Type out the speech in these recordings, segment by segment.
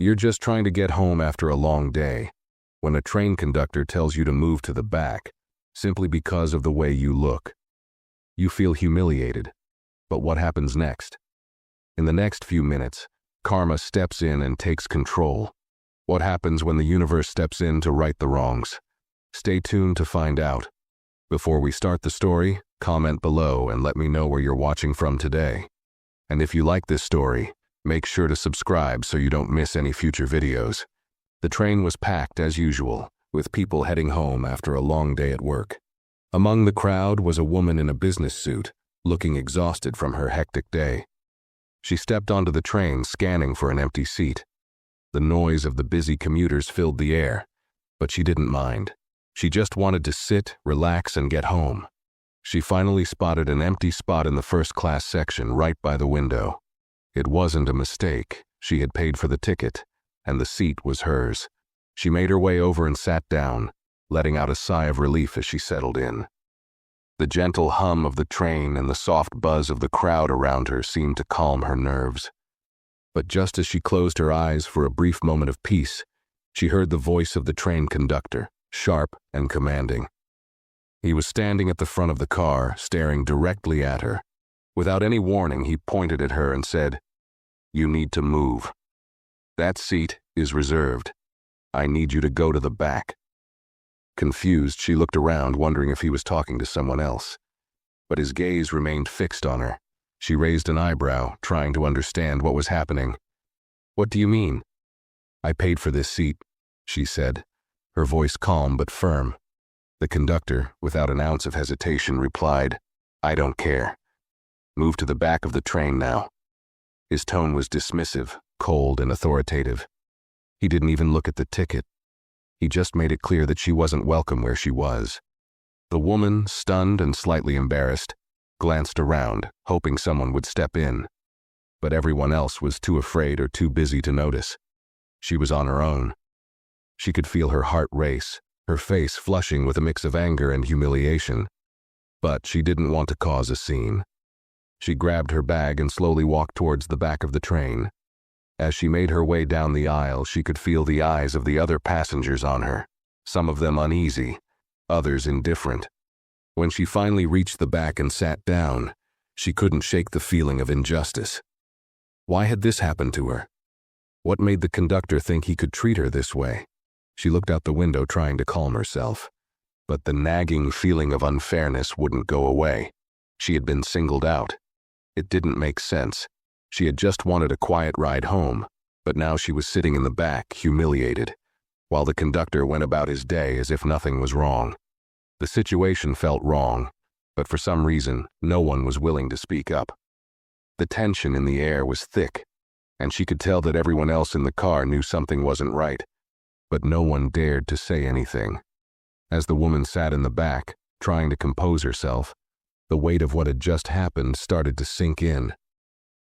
You're just trying to get home after a long day, when a train conductor tells you to move to the back, simply because of the way you look. You feel humiliated, but what happens next? In the next few minutes, karma steps in and takes control. What happens when the universe steps in to right the wrongs? Stay tuned to find out. Before we start the story, comment below and let me know where you're watching from today. And if you like this story, make sure to subscribe so you don't miss any future videos. The train was packed as usual, with people heading home after a long day at work. Among the crowd was a woman in a business suit, looking exhausted from her hectic day. She stepped onto the train, scanning for an empty seat. The noise of the busy commuters filled the air, but she didn't mind. She just wanted to sit, relax, and get home. She finally spotted an empty spot in the first-class section right by the window. It wasn't a mistake. She had paid for the ticket, and the seat was hers. She made her way over and sat down, letting out a sigh of relief as she settled in. The gentle hum of the train and the soft buzz of the crowd around her seemed to calm her nerves. But just as she closed her eyes for a brief moment of peace, she heard the voice of the train conductor, sharp and commanding. He was standing at the front of the car, staring directly at her. Without any warning, he pointed at her and said, "You need to move. That seat is reserved. I need you to go to the back." Confused, she looked around, wondering if he was talking to someone else. But his gaze remained fixed on her. She raised an eyebrow, trying to understand what was happening. "What do you mean?" "I paid for this seat," she said, her voice calm but firm. The conductor, without an ounce of hesitation, replied, "I don't care. Move to the back of the train now." His tone was dismissive, cold, and authoritative. He didn't even look at the ticket. He just made it clear that she wasn't welcome where she was. The woman, stunned and slightly embarrassed, glanced around, hoping someone would step in. But everyone else was too afraid or too busy to notice. She was on her own. She could feel her heart race, her face flushing with a mix of anger and humiliation. But she didn't want to cause a scene. She grabbed her bag and slowly walked towards the back of the train. As she made her way down the aisle, she could feel the eyes of the other passengers on her, some of them uneasy, others indifferent. When she finally reached the back and sat down, she couldn't shake the feeling of injustice. Why had this happened to her? What made the conductor think he could treat her this way? She looked out the window, trying to calm herself. But the nagging feeling of unfairness wouldn't go away. She had been singled out. It didn't make sense. She had just wanted a quiet ride home, but now she was sitting in the back, humiliated, while the conductor went about his day as if nothing was wrong. The situation felt wrong, but for some reason, no one was willing to speak up. The tension in the air was thick, and she could tell that everyone else in the car knew something wasn't right, but no one dared to say anything. As the woman sat in the back, trying to compose herself, the weight of what had just happened started to sink in.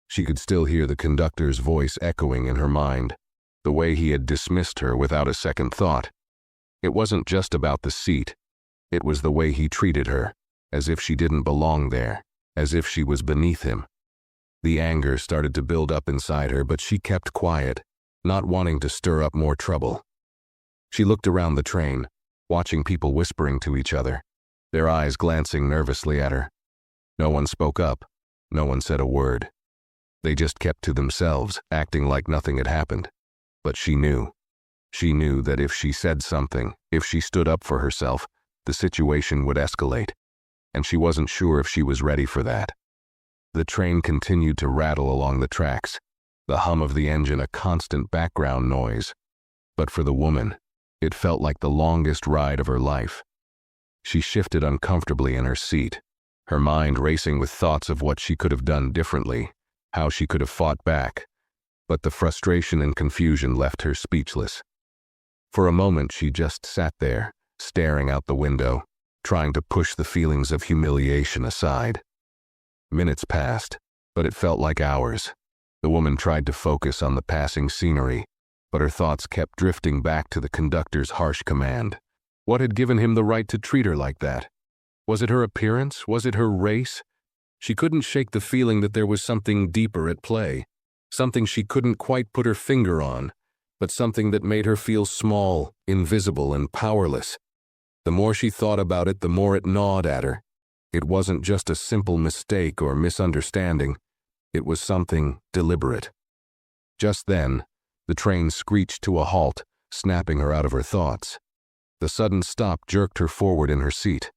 She could still hear the conductor's voice echoing in her mind, the way he had dismissed her without a second thought. It wasn't just about the seat. It was the way he treated her, as if she didn't belong there, as if she was beneath him. The anger started to build up inside her, but she kept quiet, not wanting to stir up more trouble. She looked around the train, watching people whispering to each other, their eyes glancing nervously at her. No one spoke up. No one said a word. They just kept to themselves, acting like nothing had happened. But she knew. She knew that if she said something, if she stood up for herself, the situation would escalate. And she wasn't sure if she was ready for that. The train continued to rattle along the tracks, the hum of the engine a constant background noise. But for the woman, it felt like the longest ride of her life. She shifted uncomfortably in her seat, her mind racing with thoughts of what she could have done differently, how she could have fought back. But the frustration and confusion left her speechless. For a moment, she just sat there, staring out the window, trying to push the feelings of humiliation aside. Minutes passed, but it felt like hours. The woman tried to focus on the passing scenery, but her thoughts kept drifting back to the conductor's harsh command. What had given him the right to treat her like that? Was it her appearance? Was it her race? She couldn't shake the feeling that there was something deeper at play, something she couldn't quite put her finger on, but something that made her feel small, invisible, and powerless. The more she thought about it, the more it gnawed at her. It wasn't just a simple mistake or misunderstanding. It was something deliberate. Just then, the train screeched to a halt, snapping her out of her thoughts. The sudden stop jerked her forward in her seat.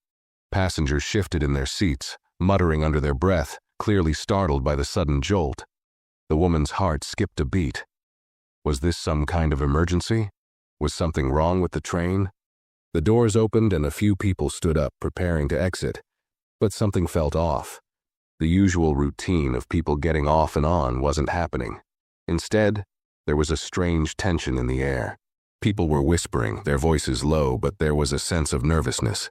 Passengers shifted in their seats, muttering under their breath, clearly startled by the sudden jolt. The woman's heart skipped a beat. Was this some kind of emergency? Was something wrong with the train? The doors opened and a few people stood up, preparing to exit. But something felt off. The usual routine of people getting off and on wasn't happening. Instead, there was a strange tension in the air. People were whispering, their voices low, but there was a sense of nervousness.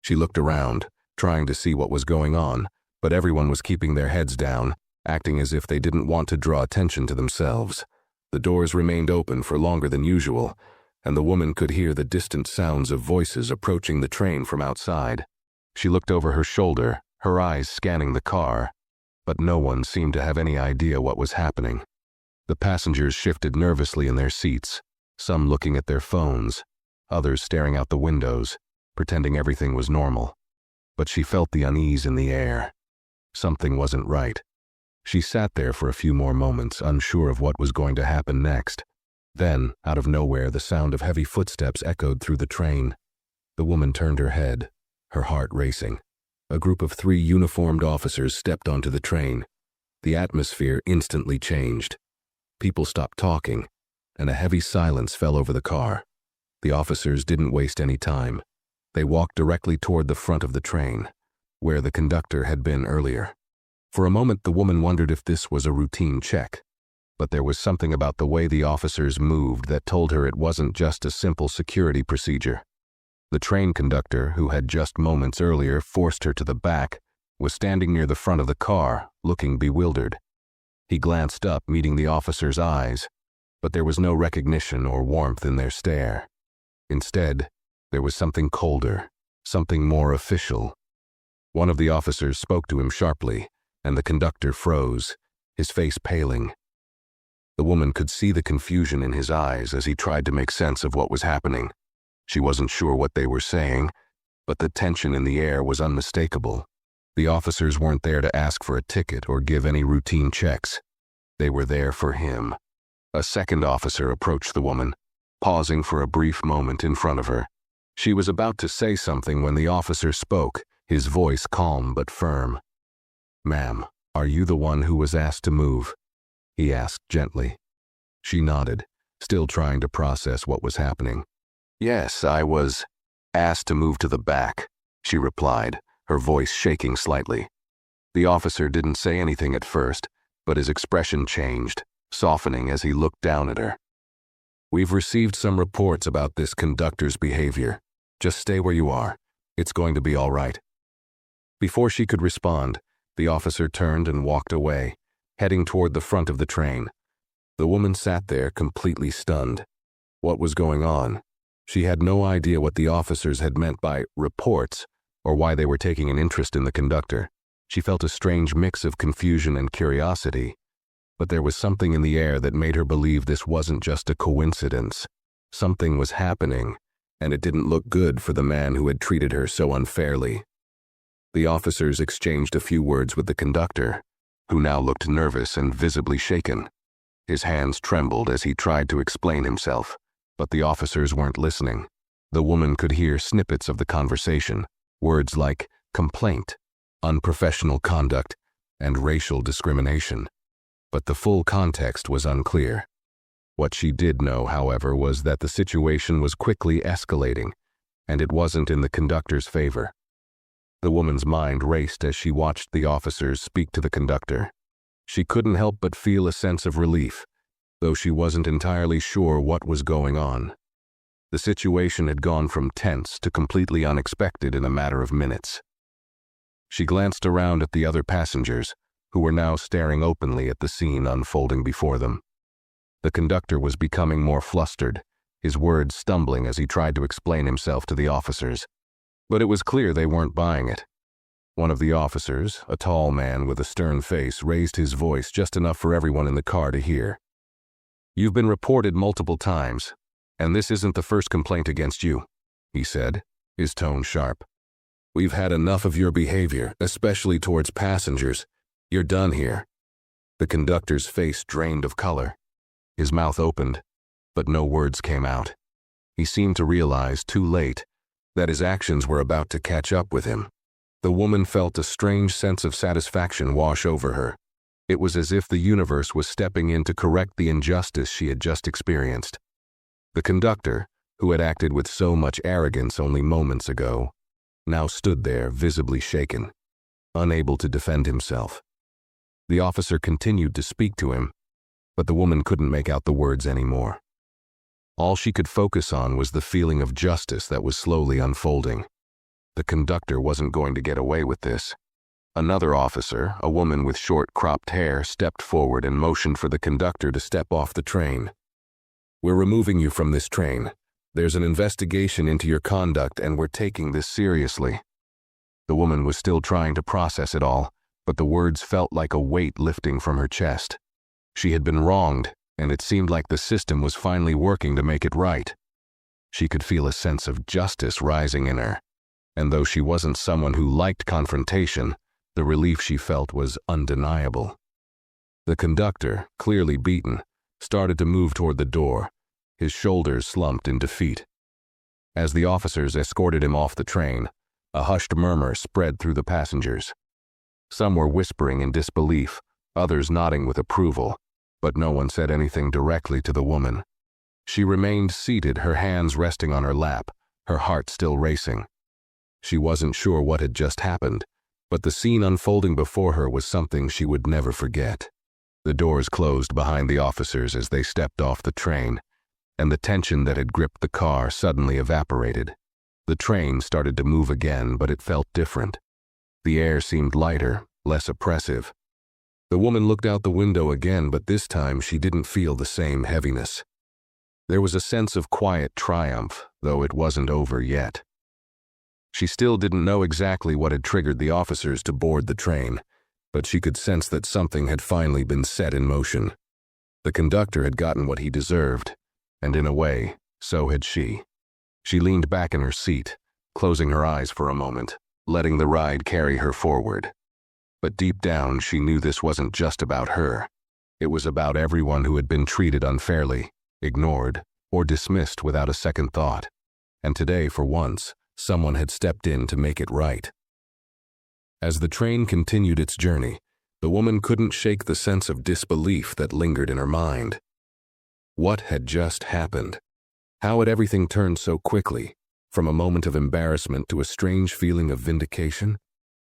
She looked around, trying to see what was going on, but everyone was keeping their heads down, acting as if they didn't want to draw attention to themselves. The doors remained open for longer than usual, and the woman could hear the distant sounds of voices approaching the train from outside. She looked over her shoulder, her eyes scanning the car, but no one seemed to have any idea what was happening. The passengers shifted nervously in their seats, some looking at their phones, others staring out the windows, pretending everything was normal. But she felt the unease in the air. Something wasn't right. She sat there for a few more moments, unsure of what was going to happen next. Then, out of nowhere, the sound of heavy footsteps echoed through the train. The woman turned her head, her heart racing. A group of 3 uniformed officers stepped onto the train. The atmosphere instantly changed. People stopped talking, and a heavy silence fell over the car. The officers didn't waste any time. They walked directly toward the front of the train, where the conductor had been earlier. For a moment, the woman wondered if this was a routine check, but there was something about the way the officers moved that told her it wasn't just a simple security procedure. The train conductor, who had just moments earlier forced her to the back, was standing near the front of the car, looking bewildered. He glanced up, meeting the officer's eyes, but there was no recognition or warmth in their stare. Instead, there was something colder, something more official. One of the officers spoke to him sharply, and the conductor froze, his face paling. The woman could see the confusion in his eyes as he tried to make sense of what was happening. She wasn't sure what they were saying, but the tension in the air was unmistakable. The officers weren't there to ask for a ticket or give any routine checks. They were there for him. A second officer approached the woman, pausing for a brief moment in front of her. She was about to say something when the officer spoke, his voice calm but firm. "Ma'am, are you the one who was asked to move?" he asked gently. She nodded, still trying to process what was happening. "Yes, I was asked to move to the back," she replied, her voice shaking slightly. The officer didn't say anything at first, but his expression changed, softening as he looked down at her. "We've received some reports about this conductor's behavior. Just stay where you are. It's going to be all right." Before she could respond, the officer turned and walked away, heading toward the front of the train. The woman sat there completely stunned. What was going on? She had no idea what the officers had meant by reports or why they were taking an interest in the conductor. She felt a strange mix of confusion and curiosity, but there was something in the air that made her believe this wasn't just a coincidence. Something was happening, and it didn't look good for the man who had treated her so unfairly. The officers exchanged a few words with the conductor, who now looked nervous and visibly shaken. His hands trembled as he tried to explain himself, but the officers weren't listening. The woman could hear snippets of the conversation, words like complaint, unprofessional conduct, and racial discrimination. But the full context was unclear. What she did know, however, was that the situation was quickly escalating, and it wasn't in the conductor's favor. The woman's mind raced as she watched the officers speak to the conductor. She couldn't help but feel a sense of relief, though she wasn't entirely sure what was going on. The situation had gone from tense to completely unexpected in a matter of minutes. She glanced around at the other passengers, who were now staring openly at the scene unfolding before them. The conductor was becoming more flustered, his words stumbling as he tried to explain himself to the officers. But it was clear they weren't buying it. One of the officers, a tall man with a stern face, raised his voice just enough for everyone in the car to hear. "You've been reported multiple times, and this isn't the first complaint against you," he said, his tone sharp. "We've had enough of your behavior, especially towards passengers. You're done here." The conductor's face drained of color. His mouth opened, but no words came out. He seemed to realize, too late, that his actions were about to catch up with him. The woman felt a strange sense of satisfaction wash over her. It was as if the universe was stepping in to correct the injustice she had just experienced. The conductor, who had acted with so much arrogance only moments ago, now stood there visibly shaken, unable to defend himself. The officer continued to speak to him, but the woman couldn't make out the words anymore. All she could focus on was the feeling of justice that was slowly unfolding. The conductor wasn't going to get away with this. Another officer, a woman with short cropped hair, stepped forward and motioned for the conductor to step off the train. "We're removing you from this train. There's an investigation into your conduct and we're taking this seriously." The woman was still trying to process it all, but the words felt like a weight lifting from her chest. She had been wronged, and it seemed like the system was finally working to make it right. She could feel a sense of justice rising in her, and though she wasn't someone who liked confrontation, the relief she felt was undeniable. The conductor, clearly beaten, started to move toward the door, his shoulders slumped in defeat. As the officers escorted him off the train, a hushed murmur spread through the passengers. Some were whispering in disbelief, others nodding with approval, but no one said anything directly to the woman. She remained seated, her hands resting on her lap, her heart still racing. She wasn't sure what had just happened, but the scene unfolding before her was something she would never forget. The doors closed behind the officers as they stepped off the train, and the tension that had gripped the car suddenly evaporated. The train started to move again, but it felt different. The air seemed lighter, less oppressive. The woman looked out the window again, but this time she didn't feel the same heaviness. There was a sense of quiet triumph, though it wasn't over yet. She still didn't know exactly what had triggered the officers to board the train, but she could sense that something had finally been set in motion. The conductor had gotten what he deserved, and in a way, so had she. She leaned back in her seat, closing her eyes for a moment, letting the ride carry her forward. But deep down, she knew this wasn't just about her. It was about everyone who had been treated unfairly, ignored, or dismissed without a second thought. And today, for once, someone had stepped in to make it right. As the train continued its journey, the woman couldn't shake the sense of disbelief that lingered in her mind. What had just happened? How had everything turned so quickly, from a moment of embarrassment to a strange feeling of vindication?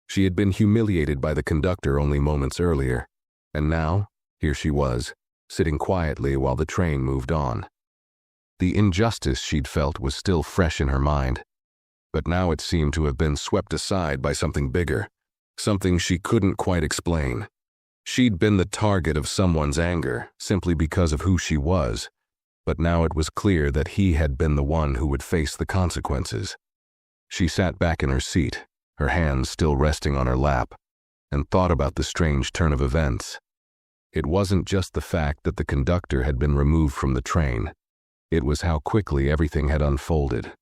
She had been humiliated by the conductor only moments earlier, and now, here she was, sitting quietly while the train moved on. The injustice she'd felt was still fresh in her mind, but now it seemed to have been swept aside by something bigger, something she couldn't quite explain. She'd been the target of someone's anger simply because of who she was, but now it was clear that he had been the one who would face the consequences. She sat back in her seat, her hands still resting on her lap, and thought about the strange turn of events. It wasn't just the fact that the conductor had been removed from the train. It was how quickly everything had unfolded.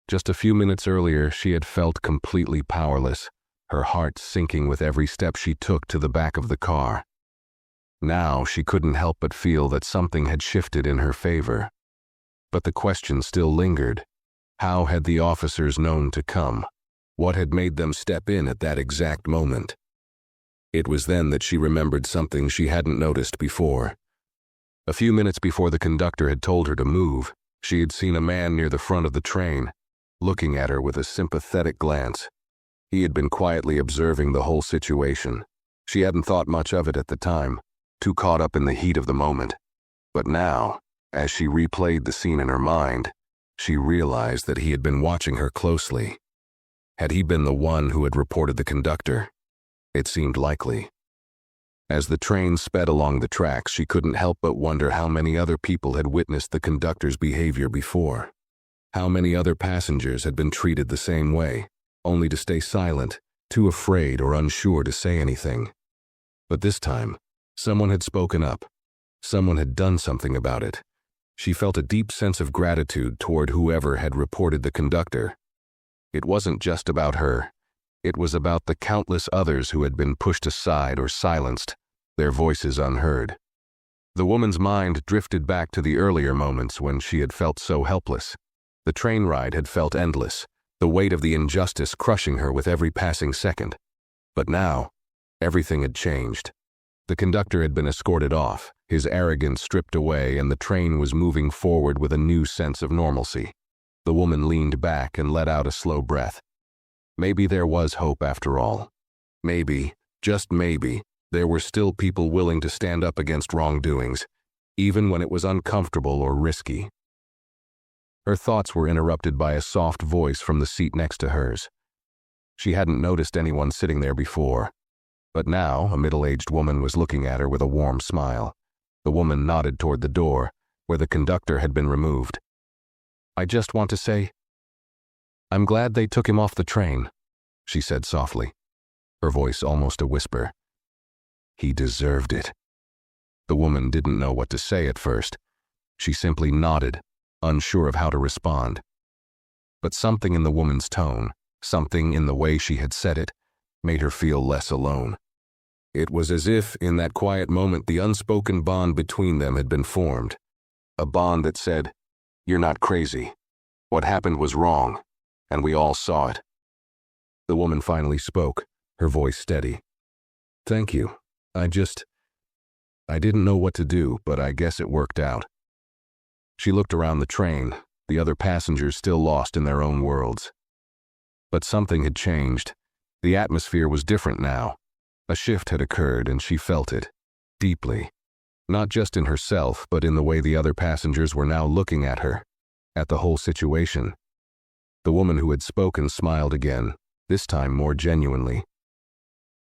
Just a few minutes earlier, she had felt completely powerless, her heart sinking with every step she took to the back of the car. Now she couldn't help but feel that something had shifted in her favor. But the question still lingered. How had the officers known to come? What had made them step in at that exact moment? It was then that she remembered something she hadn't noticed before. A few minutes before the conductor had told her to move, she had seen a man near the front of the train, looking at her with a sympathetic glance. He had been quietly observing the whole situation. She hadn't thought much of it at the time, too caught up in the heat of the moment. But now, as she replayed the scene in her mind, she realized that he had been watching her closely. Had he been the one who had reported the conductor? It seemed likely. As the train sped along the tracks, she couldn't help but wonder how many other people had witnessed the conductor's behavior before. How many other passengers had been treated the same way, only to stay silent, too afraid or unsure to say anything. But this time, someone had spoken up. Someone had done something about it. She felt a deep sense of gratitude toward whoever had reported the conductor. It wasn't just about her. It was about the countless others who had been pushed aside or silenced, their voices unheard. The woman's mind drifted back to the earlier moments when she had felt so helpless. The train ride had felt endless, the weight of the injustice crushing her with every passing second. But now, everything had changed. The conductor had been escorted off, his arrogance stripped away, and the train was moving forward with a new sense of normalcy. The woman leaned back and let out a slow breath. Maybe there was hope after all. Maybe, just maybe, there were still people willing to stand up against wrongdoings, even when it was uncomfortable or risky. Her thoughts were interrupted by a soft voice from the seat next to hers. She hadn't noticed anyone sitting there before, but now a middle-aged woman was looking at her with a warm smile. The woman nodded toward the door, where the conductor had been removed. "I just want to say, I'm glad they took him off the train," she said softly, her voice almost a whisper. "He deserved it." The woman didn't know what to say at first. She simply nodded, unsure of how to respond. But something in the woman's tone, something in the way she had said it, made her feel less alone. It was as if, in that quiet moment, the unspoken bond between them had been formed. A bond that said, "You're not crazy. What happened was wrong, and we all saw it." The woman finally spoke, her voice steady. "Thank you. I didn't know what to do, but I guess it worked out." She looked around the train, the other passengers still lost in their own worlds. But something had changed. The atmosphere was different now. A shift had occurred, and she felt it, deeply. Not just in herself, but in the way the other passengers were now looking at her, at the whole situation. The woman who had spoken smiled again, this time more genuinely.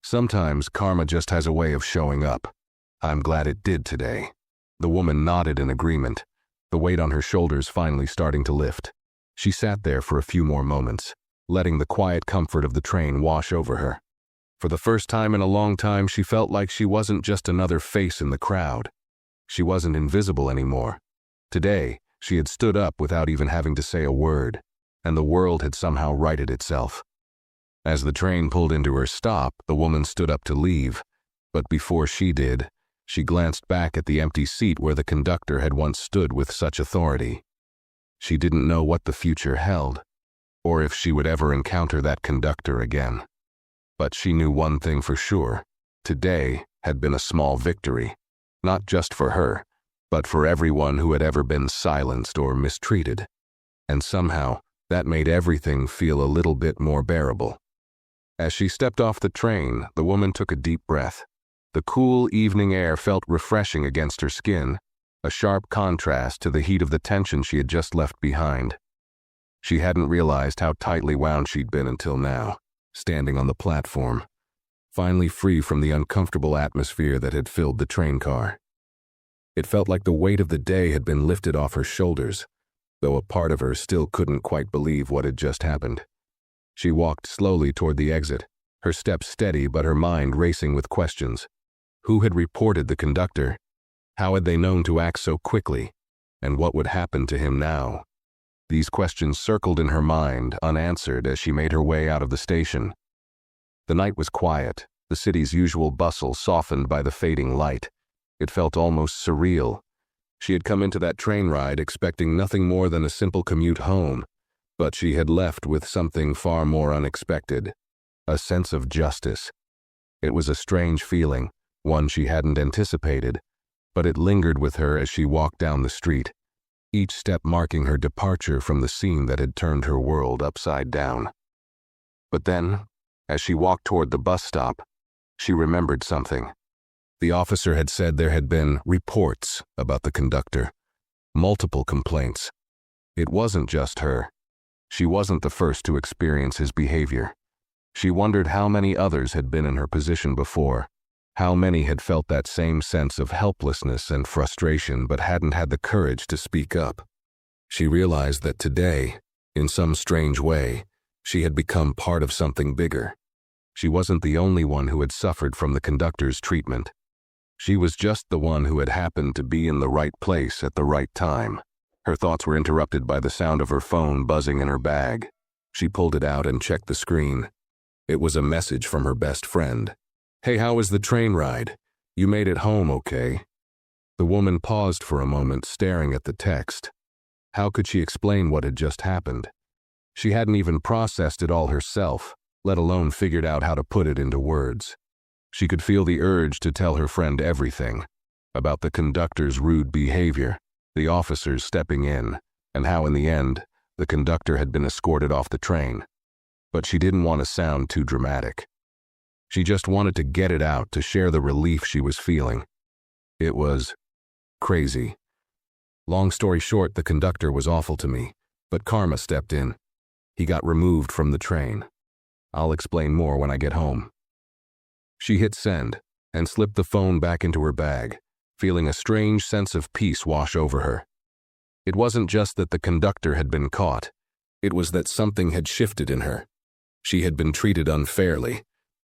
"Sometimes karma just has a way of showing up. I'm glad it did today." The woman nodded in agreement, the weight on her shoulders finally starting to lift. She sat there for a few more moments, letting the quiet comfort of the train wash over her. For the first time in a long time, she felt like she wasn't just another face in the crowd. She wasn't invisible anymore. Today, she had stood up without even having to say a word, and the world had somehow righted itself. As the train pulled into her stop, the woman stood up to leave, but before she did, she glanced back at the empty seat where the conductor had once stood with such authority. She didn't know what the future held, or if she would ever encounter that conductor again. But she knew one thing for sure. Today had been a small victory, not just for her, but for everyone who had ever been silenced or mistreated. And somehow, that made everything feel a little bit more bearable. As she stepped off the train, the woman took a deep breath. The cool evening air felt refreshing against her skin, a sharp contrast to the heat of the tension she had just left behind. She hadn't realized how tightly wound she'd been until now, standing on the platform, finally free from the uncomfortable atmosphere that had filled the train car. It felt like the weight of the day had been lifted off her shoulders, though a part of her still couldn't quite believe what had just happened. She walked slowly toward the exit, her steps steady but her mind racing with questions. Who had reported the conductor? How had they known to act so quickly? And what would happen to him now? These questions circled in her mind, unanswered, as she made her way out of the station. The night was quiet, the city's usual bustle softened by the fading light. It felt almost surreal. She had come into that train ride expecting nothing more than a simple commute home, but she had left with something far more unexpected, a sense of justice. It was a strange feeling, one she hadn't anticipated, but it lingered with her as she walked down the street, each step marking her departure from the scene that had turned her world upside down. But then, as she walked toward the bus stop, she remembered something. The officer had said there had been reports about the conductor, multiple complaints. It wasn't just her. She wasn't the first to experience his behavior. She wondered how many others had been in her position before, how many had felt that same sense of helplessness and frustration but hadn't had the courage to speak up. She realized that today, in some strange way, she had become part of something bigger. She wasn't the only one who had suffered from the conductor's treatment. She was just the one who had happened to be in the right place at the right time. Her thoughts were interrupted by the sound of her phone buzzing in her bag. She pulled it out and checked the screen. It was a message from her best friend. "Hey, how was the train ride? You made it home, okay?" The woman paused for a moment, staring at the text. How could she explain what had just happened? She hadn't even processed it all herself, let alone figured out how to put it into words. She could feel the urge to tell her friend everything, about the conductor's rude behavior, the officers stepping in, and how in the end, the conductor had been escorted off the train. But she didn't want to sound too dramatic. She just wanted to get it out, to share the relief she was feeling. It was crazy. Long story short, the conductor was awful to me, but karma stepped in. He got removed from the train. I'll explain more when I get home. She hit send and slipped the phone back into her bag, feeling a strange sense of peace wash over her. It wasn't just that the conductor had been caught. It was that something had shifted in her. She had been treated unfairly.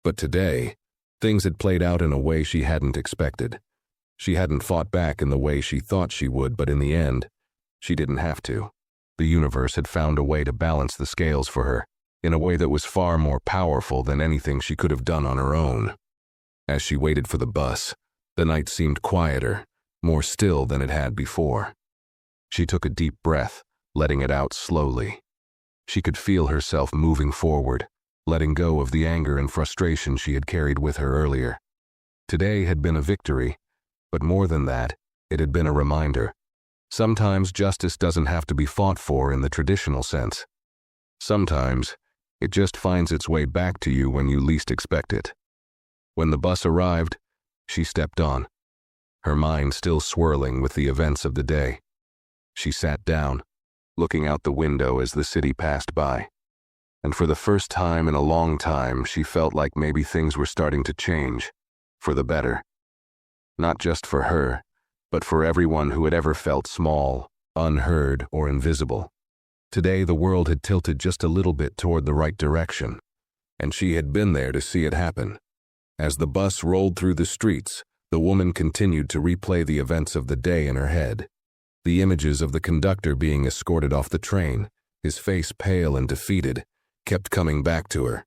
But today, things had played out in a way she hadn't expected. She hadn't fought back in the way she thought she would, but in the end, she didn't have to. The universe had found a way to balance the scales for her, in a way that was far more powerful than anything she could have done on her own. As she waited for the bus, the night seemed quieter, more still than it had before. She took a deep breath, letting it out slowly. She could feel herself moving forward, letting go of the anger and frustration she had carried with her earlier. Today had been a victory, but more than that, it had been a reminder. Sometimes justice doesn't have to be fought for in the traditional sense. Sometimes, it just finds its way back to you when you least expect it. When the bus arrived, she stepped on, her mind still swirling with the events of the day. She sat down, looking out the window as the city passed by. And for the first time in a long time, she felt like maybe things were starting to change, for the better. Not just for her, but for everyone who had ever felt small, unheard, or invisible. Today the world had tilted just a little bit toward the right direction, and she had been there to see it happen. As the bus rolled through the streets, the woman continued to replay the events of the day in her head. The images of the conductor being escorted off the train, his face pale and defeated, kept coming back to her.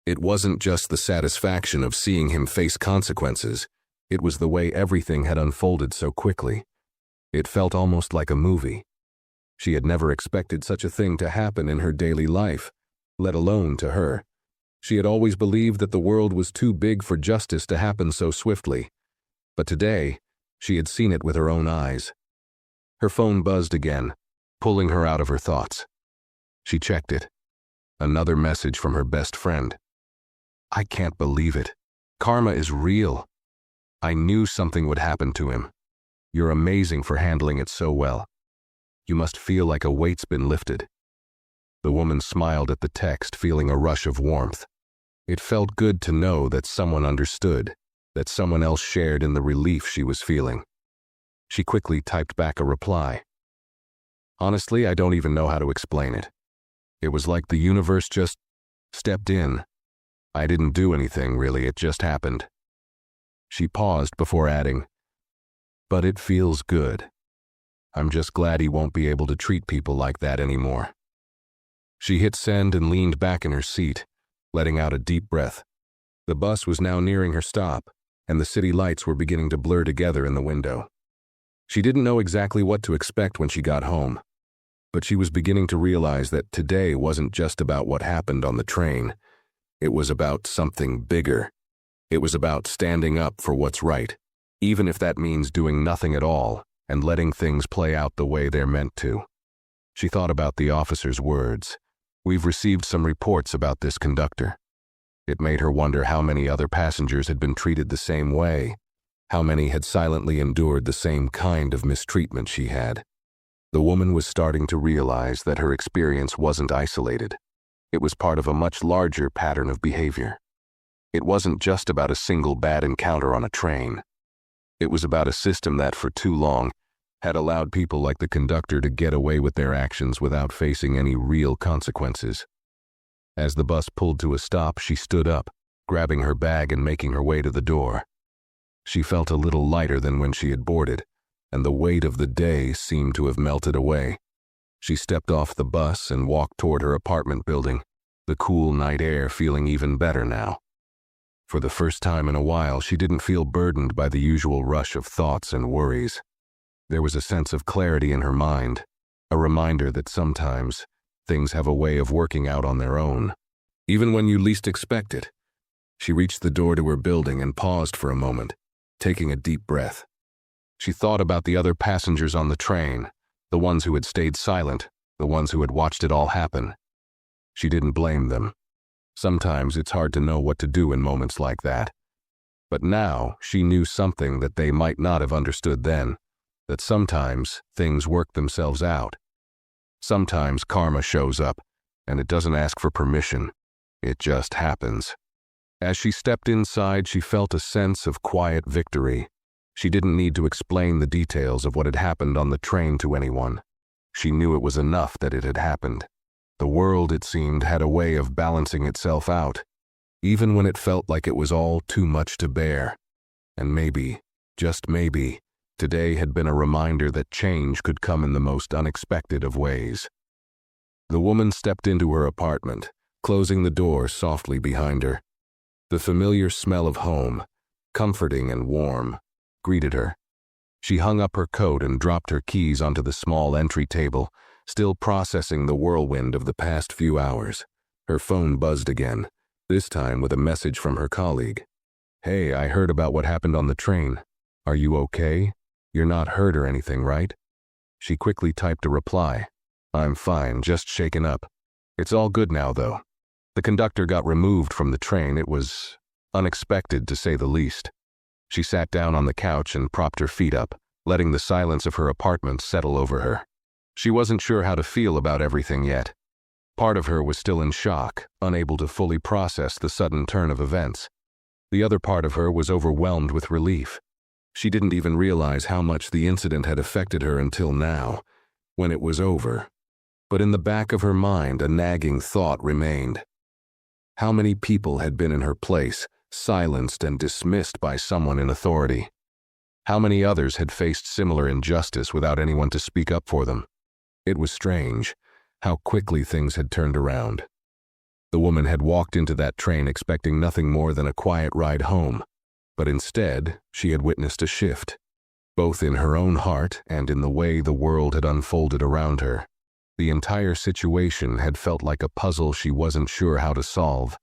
It wasn't just the satisfaction of seeing him face consequences, it was the way everything had unfolded so quickly. It felt almost like a movie. She had never expected such a thing to happen in her daily life, let alone to her. She had always believed that the world was too big for justice to happen so swiftly. But today, she had seen it with her own eyes. Her phone buzzed again, pulling her out of her thoughts. She checked it. Another message from her best friend. "I can't believe it. Karma is real. I knew something would happen to him. You're amazing for handling it so well. You must feel like a weight's been lifted." The woman smiled at the text, feeling a rush of warmth. It felt good to know that someone understood, that someone else shared in the relief she was feeling. She quickly typed back a reply. "Honestly, I don't even know how to explain it. It was like the universe just stepped in. I didn't do anything, really, it just happened." She paused before adding, "But it feels good. I'm just glad he won't be able to treat people like that anymore." She hit send and leaned back in her seat, letting out a deep breath. The bus was now nearing her stop, and the city lights were beginning to blur together in the window. She didn't know exactly what to expect when she got home, but she was beginning to realize that today wasn't just about what happened on the train. It was about something bigger. It was about standing up for what's right, even if that means doing nothing at all and letting things play out the way they're meant to. She thought about the officer's words. "We've received some reports about this conductor." It made her wonder how many other passengers had been treated the same way, how many had silently endured the same kind of mistreatment she had. The woman was starting to realize that her experience wasn't isolated. It was part of a much larger pattern of behavior. It wasn't just about a single bad encounter on a train. It was about a system that, for too long, had allowed people like the conductor to get away with their actions without facing any real consequences. As the bus pulled to a stop, she stood up, grabbing her bag and making her way to the door. She felt a little lighter than when she had boarded, and the weight of the day seemed to have melted away. She stepped off the bus and walked toward her apartment building, the cool night air feeling even better now. For the first time in a while, she didn't feel burdened by the usual rush of thoughts and worries. There was a sense of clarity in her mind, a reminder that sometimes things have a way of working out on their own, even when you least expect it. She reached the door to her building and paused for a moment, taking a deep breath. She thought about the other passengers on the train, the ones who had stayed silent, the ones who had watched it all happen. She didn't blame them. Sometimes it's hard to know what to do in moments like that. But now she knew something that they might not have understood then, that sometimes things work themselves out. Sometimes karma shows up, and it doesn't ask for permission. It just happens. As she stepped inside, she felt a sense of quiet victory. She didn't need to explain the details of what had happened on the train to anyone. She knew it was enough that it had happened. The world, it seemed, had a way of balancing itself out, even when it felt like it was all too much to bear. And maybe, just maybe, today had been a reminder that change could come in the most unexpected of ways. The woman stepped into her apartment, closing the door softly behind her. The familiar smell of home, comforting and warm, greeted her. She hung up her coat and dropped her keys onto the small entry table, still processing the whirlwind of the past few hours. Her phone buzzed again, this time with a message from her colleague. "Hey, I heard about what happened on the train. Are you okay? You're not hurt or anything, right?" She quickly typed a reply. "I'm fine, just shaken up. It's all good now, though. The conductor got removed from the train. It was unexpected, to say the least." She sat down on the couch and propped her feet up, letting the silence of her apartment settle over her. She wasn't sure how to feel about everything yet. Part of her was still in shock, unable to fully process the sudden turn of events. The other part of her was overwhelmed with relief. She didn't even realize how much the incident had affected her until now, when it was over. But in the back of her mind, a nagging thought remained. How many people had been in her place, silenced and dismissed by someone in authority? How many others had faced similar injustice without anyone to speak up for them? It was strange how quickly things had turned around. The woman had walked into that train expecting nothing more than a quiet ride home, but instead she had witnessed a shift, both in her own heart and in the way the world had unfolded around her. The entire situation had felt like a puzzle she wasn't sure how to solve,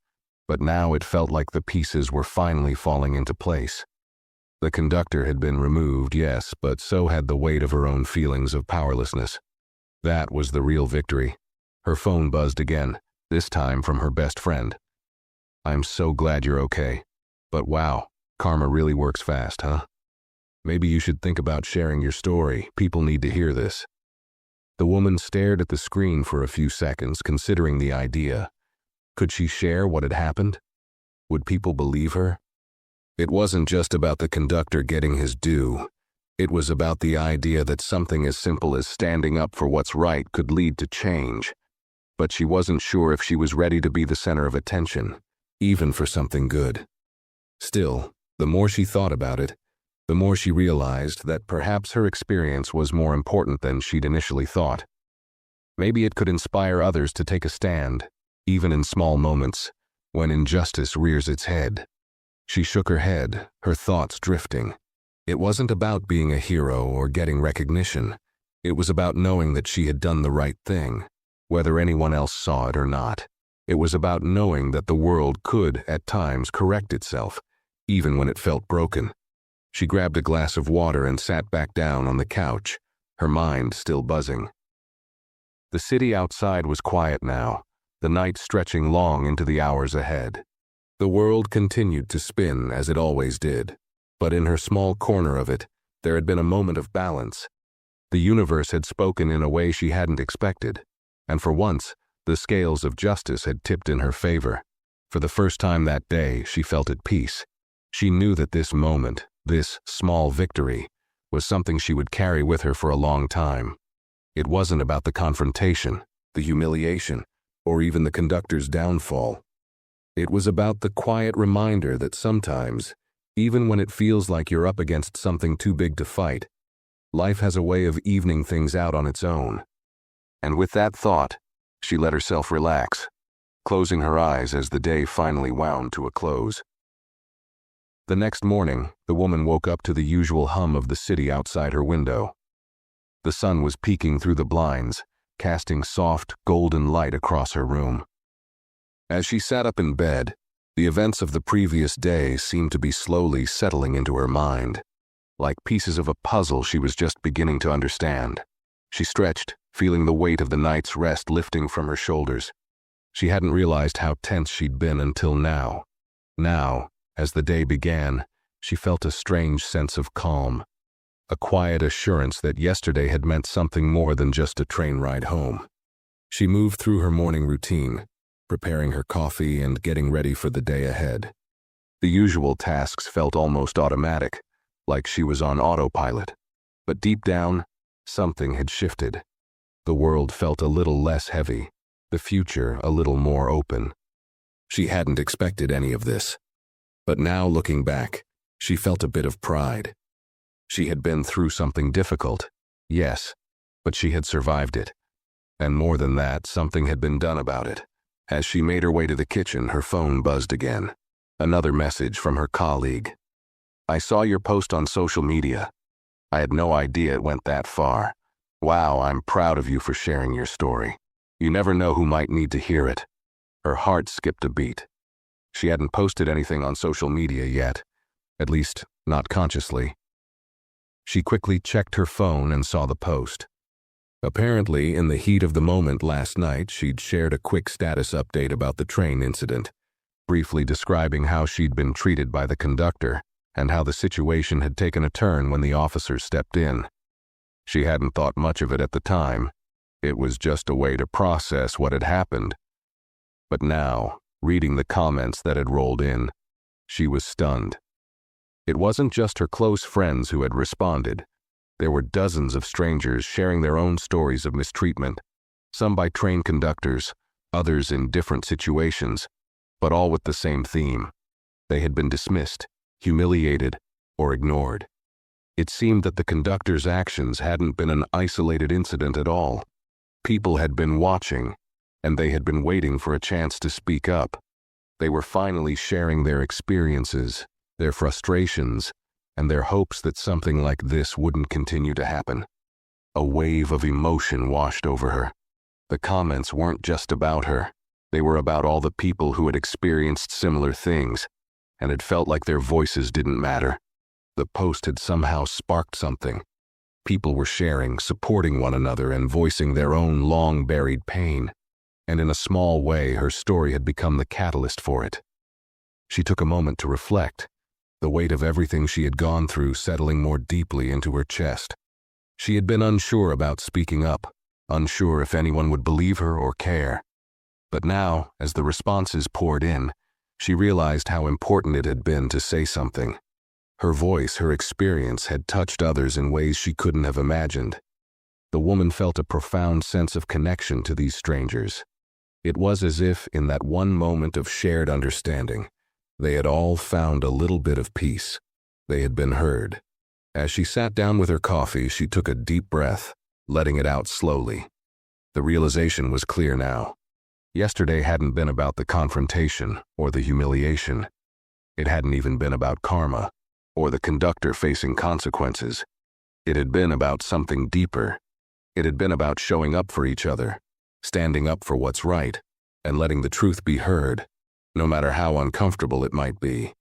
but now it felt like the pieces were finally falling into place. The conductor had been removed, yes, but so had the weight of her own feelings of powerlessness. That was the real victory. Her phone buzzed again, this time from her best friend. "I'm so glad you're okay. But wow, karma really works fast, huh? Maybe you should think about sharing your story. People need to hear this." The woman stared at the screen for a few seconds, considering the idea. Could she share what had happened? Would people believe her? It wasn't just about the conductor getting his due. It was about the idea that something as simple as standing up for what's right could lead to change. But she wasn't sure if she was ready to be the center of attention, even for something good. Still, the more she thought about it, the more she realized that perhaps her experience was more important than she'd initially thought. Maybe it could inspire others to take a stand, even in small moments, when injustice rears its head. She shook her head, her thoughts drifting. It wasn't about being a hero or getting recognition. It was about knowing that she had done the right thing, whether anyone else saw it or not. It was about knowing that the world could, at times, correct itself, even when it felt broken. She grabbed a glass of water and sat back down on the couch, her mind still buzzing. The city outside was quiet now, the night stretching long into the hours ahead. The world continued to spin as it always did. But in her small corner of it, there had been a moment of balance. The universe had spoken in a way she hadn't expected, and for once, the scales of justice had tipped in her favor. For the first time that day, she felt at peace. She knew that this moment, this small victory, was something she would carry with her for a long time. It wasn't about the confrontation, the humiliation, or even the conductor's downfall. It was about the quiet reminder that sometimes, Even when it feels like you're up against something too big to fight, life has a way of evening things out on its own. And with that thought, she let herself relax, closing her eyes as the day finally wound to a close. The next morning, the woman woke up to the usual hum of the city outside her window. The sun was peeking through the blinds, casting soft, golden light across her room. As she sat up in bed, the events of the previous day seemed to be slowly settling into her mind, like pieces of a puzzle she was just beginning to understand. She stretched, feeling the weight of the night's rest lifting from her shoulders. She hadn't realized how tense she'd been until now. Now, as the day began, she felt a strange sense of calm, a quiet assurance that yesterday had meant something more than just a train ride home. She moved through her morning routine, preparing her coffee and getting ready for the day ahead. The usual tasks felt almost automatic, like she was on autopilot. But deep down, something had shifted. The world felt a little less heavy, the future a little more open. She hadn't expected any of this. But now, looking back, she felt a bit of pride. She had been through something difficult, yes, but she had survived it. And more than that, something had been done about it. As she made her way to the kitchen, her phone buzzed again. Another message from her colleague. "I saw your post on social media. I had no idea it went that far. Wow, I'm proud of you for sharing your story. You never know who might need to hear it." Her heart skipped a beat. She hadn't posted anything on social media yet, at least not consciously. She quickly checked her phone and saw the post. Apparently, in the heat of the moment last night, she'd shared a quick status update about the train incident, briefly describing how she'd been treated by the conductor and how the situation had taken a turn when the officer stepped in. She hadn't thought much of it at the time. It was just a way to process what had happened. But now, reading the comments that had rolled in, she was stunned. It wasn't just her close friends who had responded. There were dozens of strangers sharing their own stories of mistreatment, some by train conductors, others in different situations, but all with the same theme. They had been dismissed, humiliated, or ignored. It seemed that the conductor's actions hadn't been an isolated incident at all. People had been watching, and they had been waiting for a chance to speak up. They were finally sharing their experiences, their frustrations, and their hopes that something like this wouldn't continue to happen. A wave of emotion washed over her. The comments weren't just about her. They were about all the people who had experienced similar things, and it felt like their voices didn't matter. The post had somehow sparked something. People were sharing, supporting one another, and voicing their own long-buried pain. And in a small way, her story had become the catalyst for it. She took a moment to reflect, the weight of everything she had gone through settling more deeply into her chest. She had been unsure about speaking up, unsure if anyone would believe her or care. But now, as the responses poured in, she realized how important it had been to say something. Her voice, her experience, had touched others in ways she couldn't have imagined. The woman felt a profound sense of connection to these strangers. It was as if, in that one moment of shared understanding, they had all found a little bit of peace. They had been heard. As she sat down with her coffee, she took a deep breath, letting it out slowly. The realization was clear now. Yesterday hadn't been about the confrontation or the humiliation. It hadn't even been about karma or the conductor facing consequences. It had been about something deeper. It had been about showing up for each other, standing up for what's right, and letting the truth be heard, no matter how uncomfortable it might be.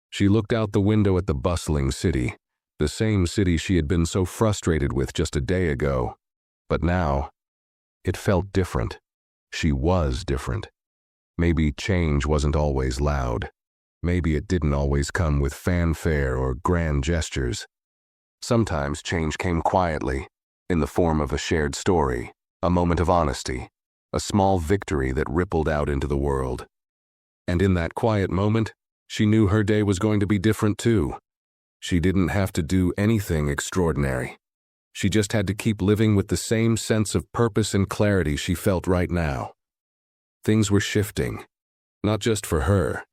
She looked out the window at the bustling city, the same city she had been so frustrated with just a day ago. But now, it felt different. She was different. Maybe change wasn't always loud. Maybe it didn't always come with fanfare or grand gestures. Sometimes change came quietly, in the form of a shared story, a moment of honesty, a small victory that rippled out into the world. And in that quiet moment, she knew her day was going to be different too. She didn't have to do anything extraordinary. She just had to keep living with the same sense of purpose and clarity she felt right now. Things were shifting, not just for her,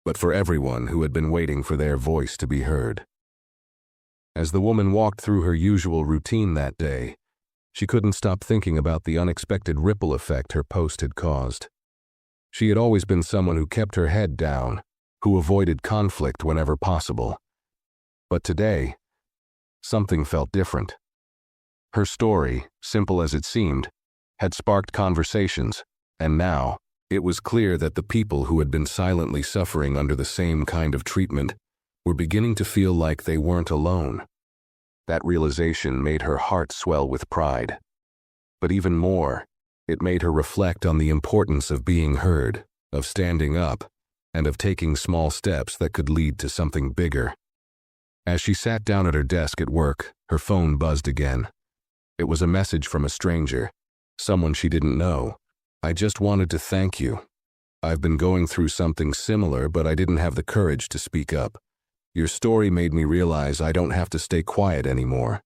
but for everyone who had been waiting for their voice to be heard. As the woman walked through her usual routine that day, she couldn't stop thinking about the unexpected ripple effect her post had caused. She had always been someone who kept her head down, who avoided conflict whenever possible. But today, something felt different. Her story, simple as it seemed, had sparked conversations, and now it was clear that the people who had been silently suffering under the same kind of treatment were beginning to feel like they weren't alone. That realization made her heart swell with pride. But even more, it made her reflect on the importance of being heard, of standing up, and of taking small steps that could lead to something bigger. As she sat down at her desk at work, her phone buzzed again. It was a message from a stranger, someone she didn't know. "I just wanted to thank you. I've been going through something similar, but I didn't have the courage to speak up. Your story made me realize I don't have to stay quiet anymore."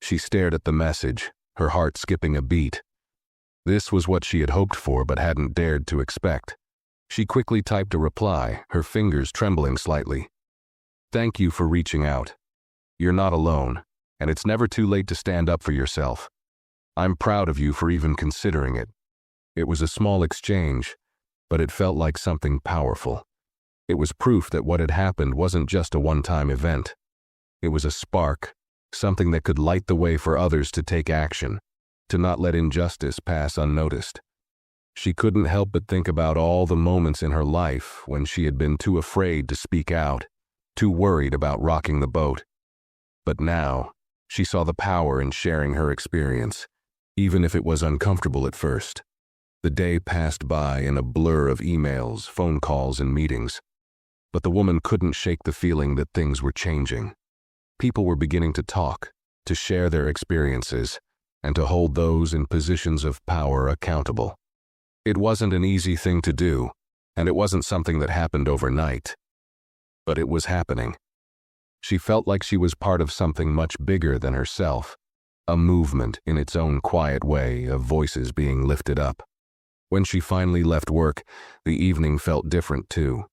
She stared at the message, her heart skipping a beat. This was what she had hoped for but hadn't dared to expect. She quickly typed a reply, her fingers trembling slightly. "Thank you for reaching out. You're not alone, and it's never too late to stand up for yourself. I'm proud of you for even considering it." It was a small exchange, but it felt like something powerful. It was proof that what had happened wasn't just a one-time event. It was a spark, something that could light the way for others to take action, to not let injustice pass unnoticed. She couldn't help but think about all the moments in her life when she had been too afraid to speak out, too worried about rocking the boat. But now, she saw the power in sharing her experience, even if it was uncomfortable at first. The day passed by in a blur of emails, phone calls, and meetings. But the woman couldn't shake the feeling that things were changing. People were beginning to talk, to share their experiences, and to hold those in positions of power accountable. It wasn't an easy thing to do, and it wasn't something that happened overnight. But it was happening. She felt like she was part of something much bigger than herself, a movement in its own quiet way of voices being lifted up. When she finally left work, the evening felt different too.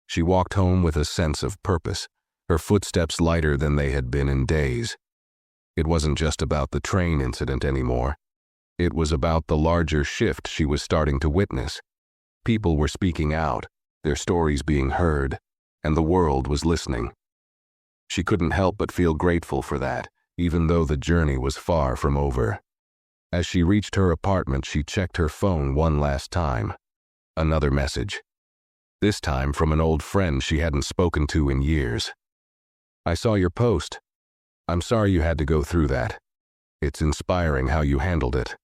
She walked home with a sense of purpose, her footsteps lighter than they had been in days. It wasn't just about the train incident anymore. It was about the larger shift she was starting to witness. People were speaking out, their stories being heard, and the world was listening. She couldn't help but feel grateful for that, even though the journey was far from over. As she reached her apartment, she checked her phone one last time. Another message. This time from an old friend she hadn't spoken to in years. "I saw your post. I'm sorry you had to go through that. It's inspiring how you handled it.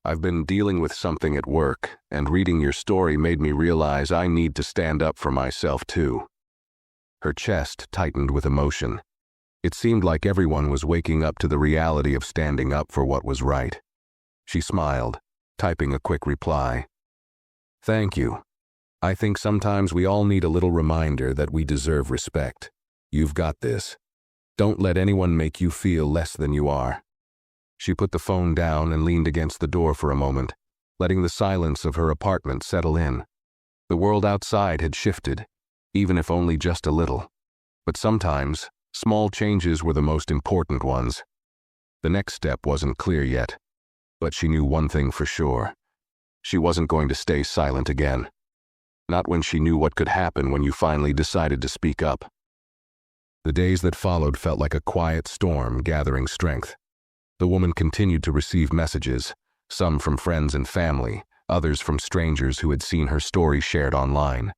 I've been dealing with something at work, and reading your story made me realize I need to stand up for myself too." Her chest tightened with emotion. It seemed like everyone was waking up to the reality of standing up for what was right. She smiled, typing a quick reply. "Thank you. I think sometimes we all need a little reminder that we deserve respect. You've got this. Don't let anyone make you feel less than you are." She put the phone down and leaned against the door for a moment, letting the silence of her apartment settle in. The world outside had shifted, even if only just a little. But sometimes, small changes were the most important ones. The next step wasn't clear yet, but she knew one thing for sure. She wasn't going to stay silent again. Not when she knew what could happen when you finally decided to speak up. The days that followed felt like a quiet storm gathering strength. The woman continued to receive messages, some from friends and family, others from strangers who had seen her story shared online.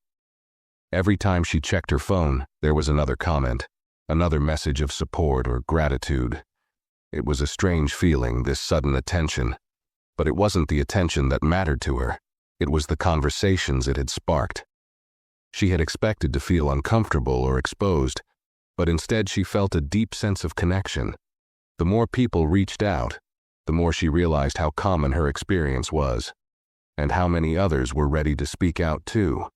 Every time she checked her phone, there was another comment, another message of support or gratitude. It was a strange feeling, this sudden attention. But it wasn't the attention that mattered to her. It was the conversations it had sparked. She had expected to feel uncomfortable or exposed, but instead she felt a deep sense of connection. The more people reached out, the more she realized how common her experience was, and how many others were ready to speak out too.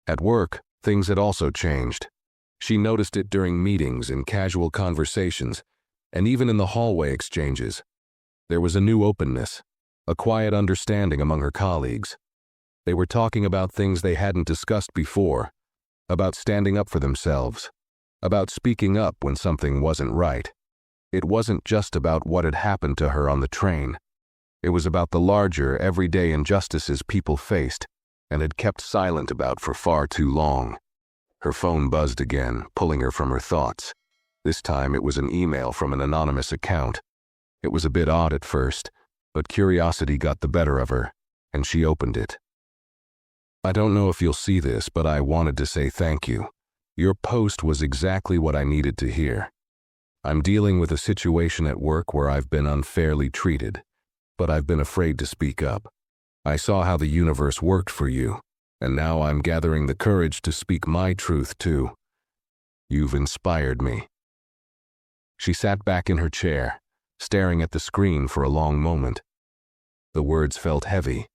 At work, things had also changed. She noticed it during meetings and casual conversations, and even in the hallway exchanges. There was a new openness, a quiet understanding among her colleagues. They were talking about things they hadn't discussed before, about standing up for themselves, about speaking up when something wasn't right. It wasn't just about what had happened to her on the train. It was about the larger, everyday injustices people faced and had kept silent about for far too long. Her phone buzzed again, pulling her from her thoughts. This time it was an email from an anonymous account. It was a bit odd at first, but curiosity got the better of her, and she opened it. "I don't know if you'll see this, but I wanted to say thank you. Your post was exactly what I needed to hear. I'm dealing with a situation at work where I've been unfairly treated, but I've been afraid to speak up. I saw how the universe worked for you, and now I'm gathering the courage to speak my truth too. You've inspired me." She sat back in her chair, staring at the screen for a long moment. The words felt heavy,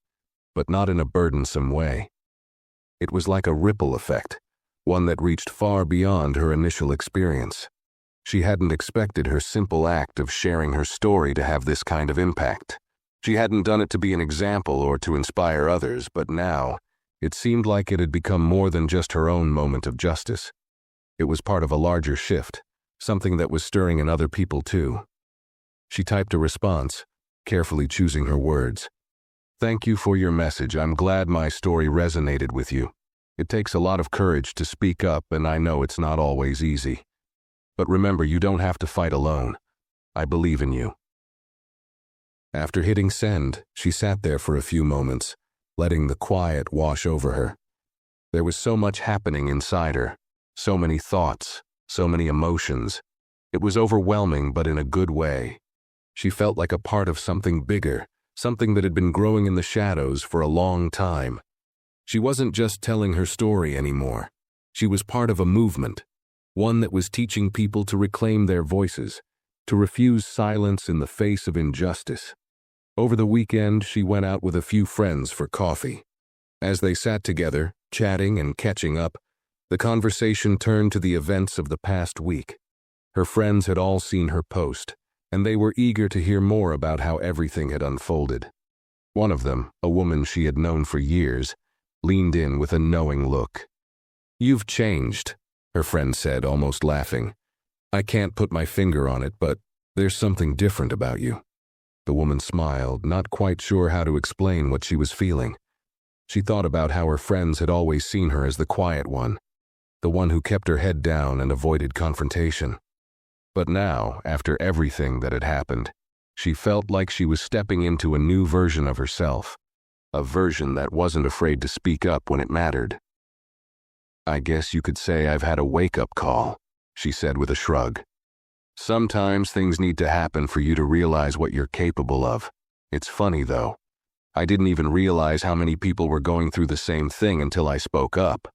but not in a burdensome way. It was like a ripple effect, one that reached far beyond her initial experience. She hadn't expected her simple act of sharing her story to have this kind of impact. She hadn't done it to be an example or to inspire others, but now, it seemed like it had become more than just her own moment of justice. It was part of a larger shift, something that was stirring in other people too. She typed a response, carefully choosing her words. "Thank you for your message. I'm glad my story resonated with you. It takes a lot of courage to speak up, and I know it's not always easy. But remember, you don't have to fight alone. I believe in you." After hitting send, she sat there for a few moments, letting the quiet wash over her. There was so much happening inside her, so many thoughts, so many emotions. It was overwhelming, but in a good way. She felt like a part of something bigger, something that had been growing in the shadows for a long time. She wasn't just telling her story anymore. She was part of a movement, one that was teaching people to reclaim their voices, to refuse silence in the face of injustice. Over the weekend, she went out with a few friends for coffee. As they sat together, chatting and catching up, the conversation turned to the events of the past week. Her friends had all seen her post, and they were eager to hear more about how everything had unfolded. One of them, a woman she had known for years, leaned in with a knowing look. "You've changed," her friend said, almost laughing. "I can't put my finger on it, but there's something different about you." The woman smiled, not quite sure how to explain what she was feeling. She thought about how her friends had always seen her as the quiet one, the one who kept her head down and avoided confrontation. But now, after everything that had happened, she felt like she was stepping into a new version of herself, a version that wasn't afraid to speak up when it mattered. "I guess you could say I've had a wake-up call," she said with a shrug. "Sometimes things need to happen for you to realize what you're capable of. It's funny, though. I didn't even realize how many people were going through the same thing until I spoke up."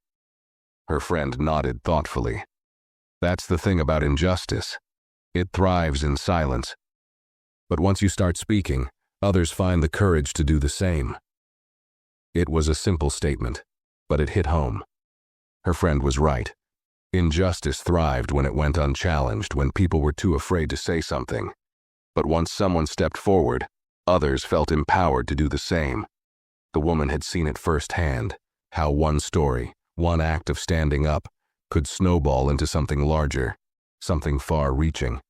Her friend nodded thoughtfully. "That's the thing about injustice. It thrives in silence. But once you start speaking, others find the courage to do the same." It was a simple statement, but it hit home. Her friend was right. Injustice thrived when it went unchallenged, when people were too afraid to say something. But once someone stepped forward, others felt empowered to do the same. The woman had seen it firsthand, how one story, one act of standing up, could snowball into something larger, something far-reaching.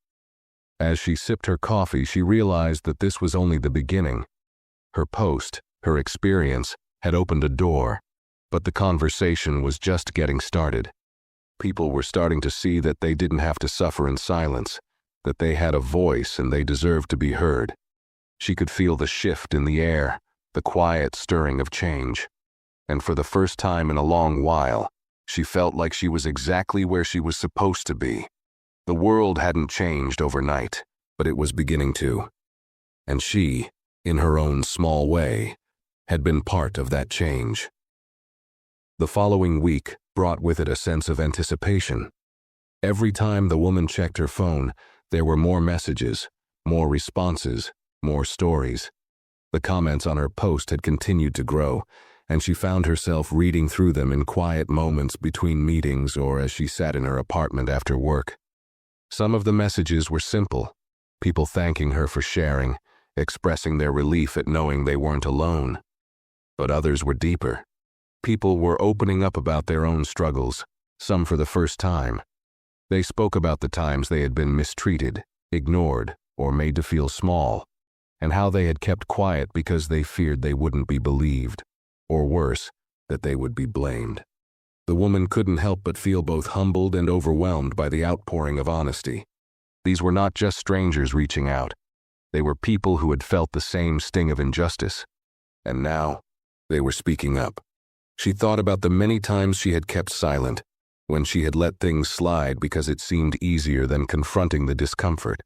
As she sipped her coffee, she realized that this was only the beginning. Her post, her experience, had opened a door, but the conversation was just getting started. People were starting to see that they didn't have to suffer in silence, that they had a voice and they deserved to be heard. She could feel the shift in the air, the quiet stirring of change. And for the first time in a long while, she felt like she was exactly where she was supposed to be. The world hadn't changed overnight, but it was beginning to. And she, in her own small way, had been part of that change. The following week brought with it a sense of anticipation. Every time the woman checked her phone, there were more messages, more responses, more stories. The comments on her post had continued to grow, and she found herself reading through them in quiet moments between meetings or as she sat in her apartment after work. Some of the messages were simple, people thanking her for sharing, expressing their relief at knowing they weren't alone. But others were deeper. People were opening up about their own struggles, some for the first time. They spoke about the times they had been mistreated, ignored, or made to feel small, and how they had kept quiet because they feared they wouldn't be believed, or worse, that they would be blamed. The woman couldn't help but feel both humbled and overwhelmed by the outpouring of honesty. These were not just strangers reaching out. They were people who had felt the same sting of injustice. And now, they were speaking up. She thought about the many times she had kept silent, when she had let things slide because it seemed easier than confronting the discomfort.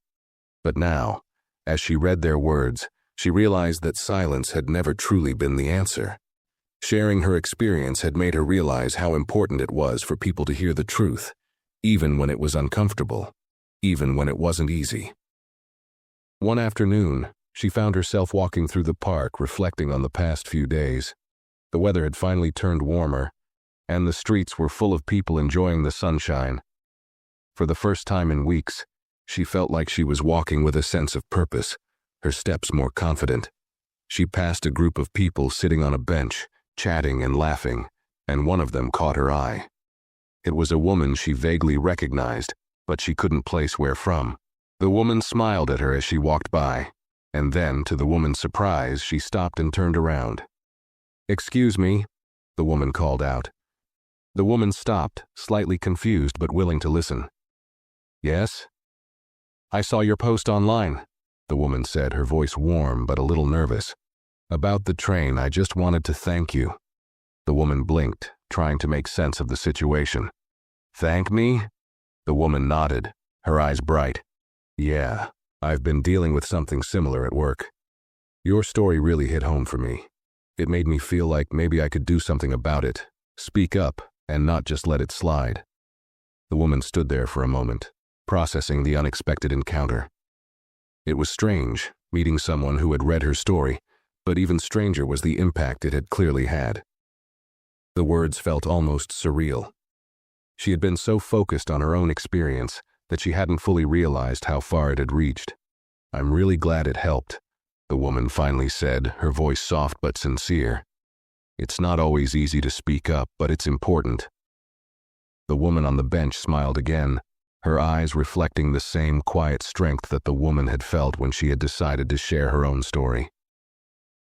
But now, as she read their words, she realized that silence had never truly been the answer. Sharing her experience had made her realize how important it was for people to hear the truth, even when it was uncomfortable, even when it wasn't easy. One afternoon, she found herself walking through the park reflecting on the past few days. The weather had finally turned warmer, and the streets were full of people enjoying the sunshine. For the first time in weeks, she felt like she was walking with a sense of purpose, her steps more confident. She passed a group of people sitting on a bench, chatting and laughing, and one of them caught her eye. It was a woman she vaguely recognized, but she couldn't place where from. The woman smiled at her as she walked by, and then, to the woman's surprise, she stopped and turned around. "Excuse me," the woman called out. The woman stopped, slightly confused but willing to listen. "Yes?" "I saw your post online," the woman said, her voice warm but a little nervous. "About the train, I just wanted to thank you." The woman blinked, trying to make sense of the situation. "Thank me?" The woman nodded, her eyes bright. "Yeah, I've been dealing with something similar at work. Your story really hit home for me. It made me feel like maybe I could do something about it, speak up, and not just let it slide." The woman stood there for a moment, processing the unexpected encounter. It was strange, meeting someone who had read her story, but even stranger was the impact it had clearly had. The words felt almost surreal. She had been so focused on her own experience that she hadn't fully realized how far it had reached. "I'm really glad it helped," the woman finally said, her voice soft but sincere. "It's not always easy to speak up, but it's important." The woman on the bench smiled again, her eyes reflecting the same quiet strength that the woman had felt when she had decided to share her own story.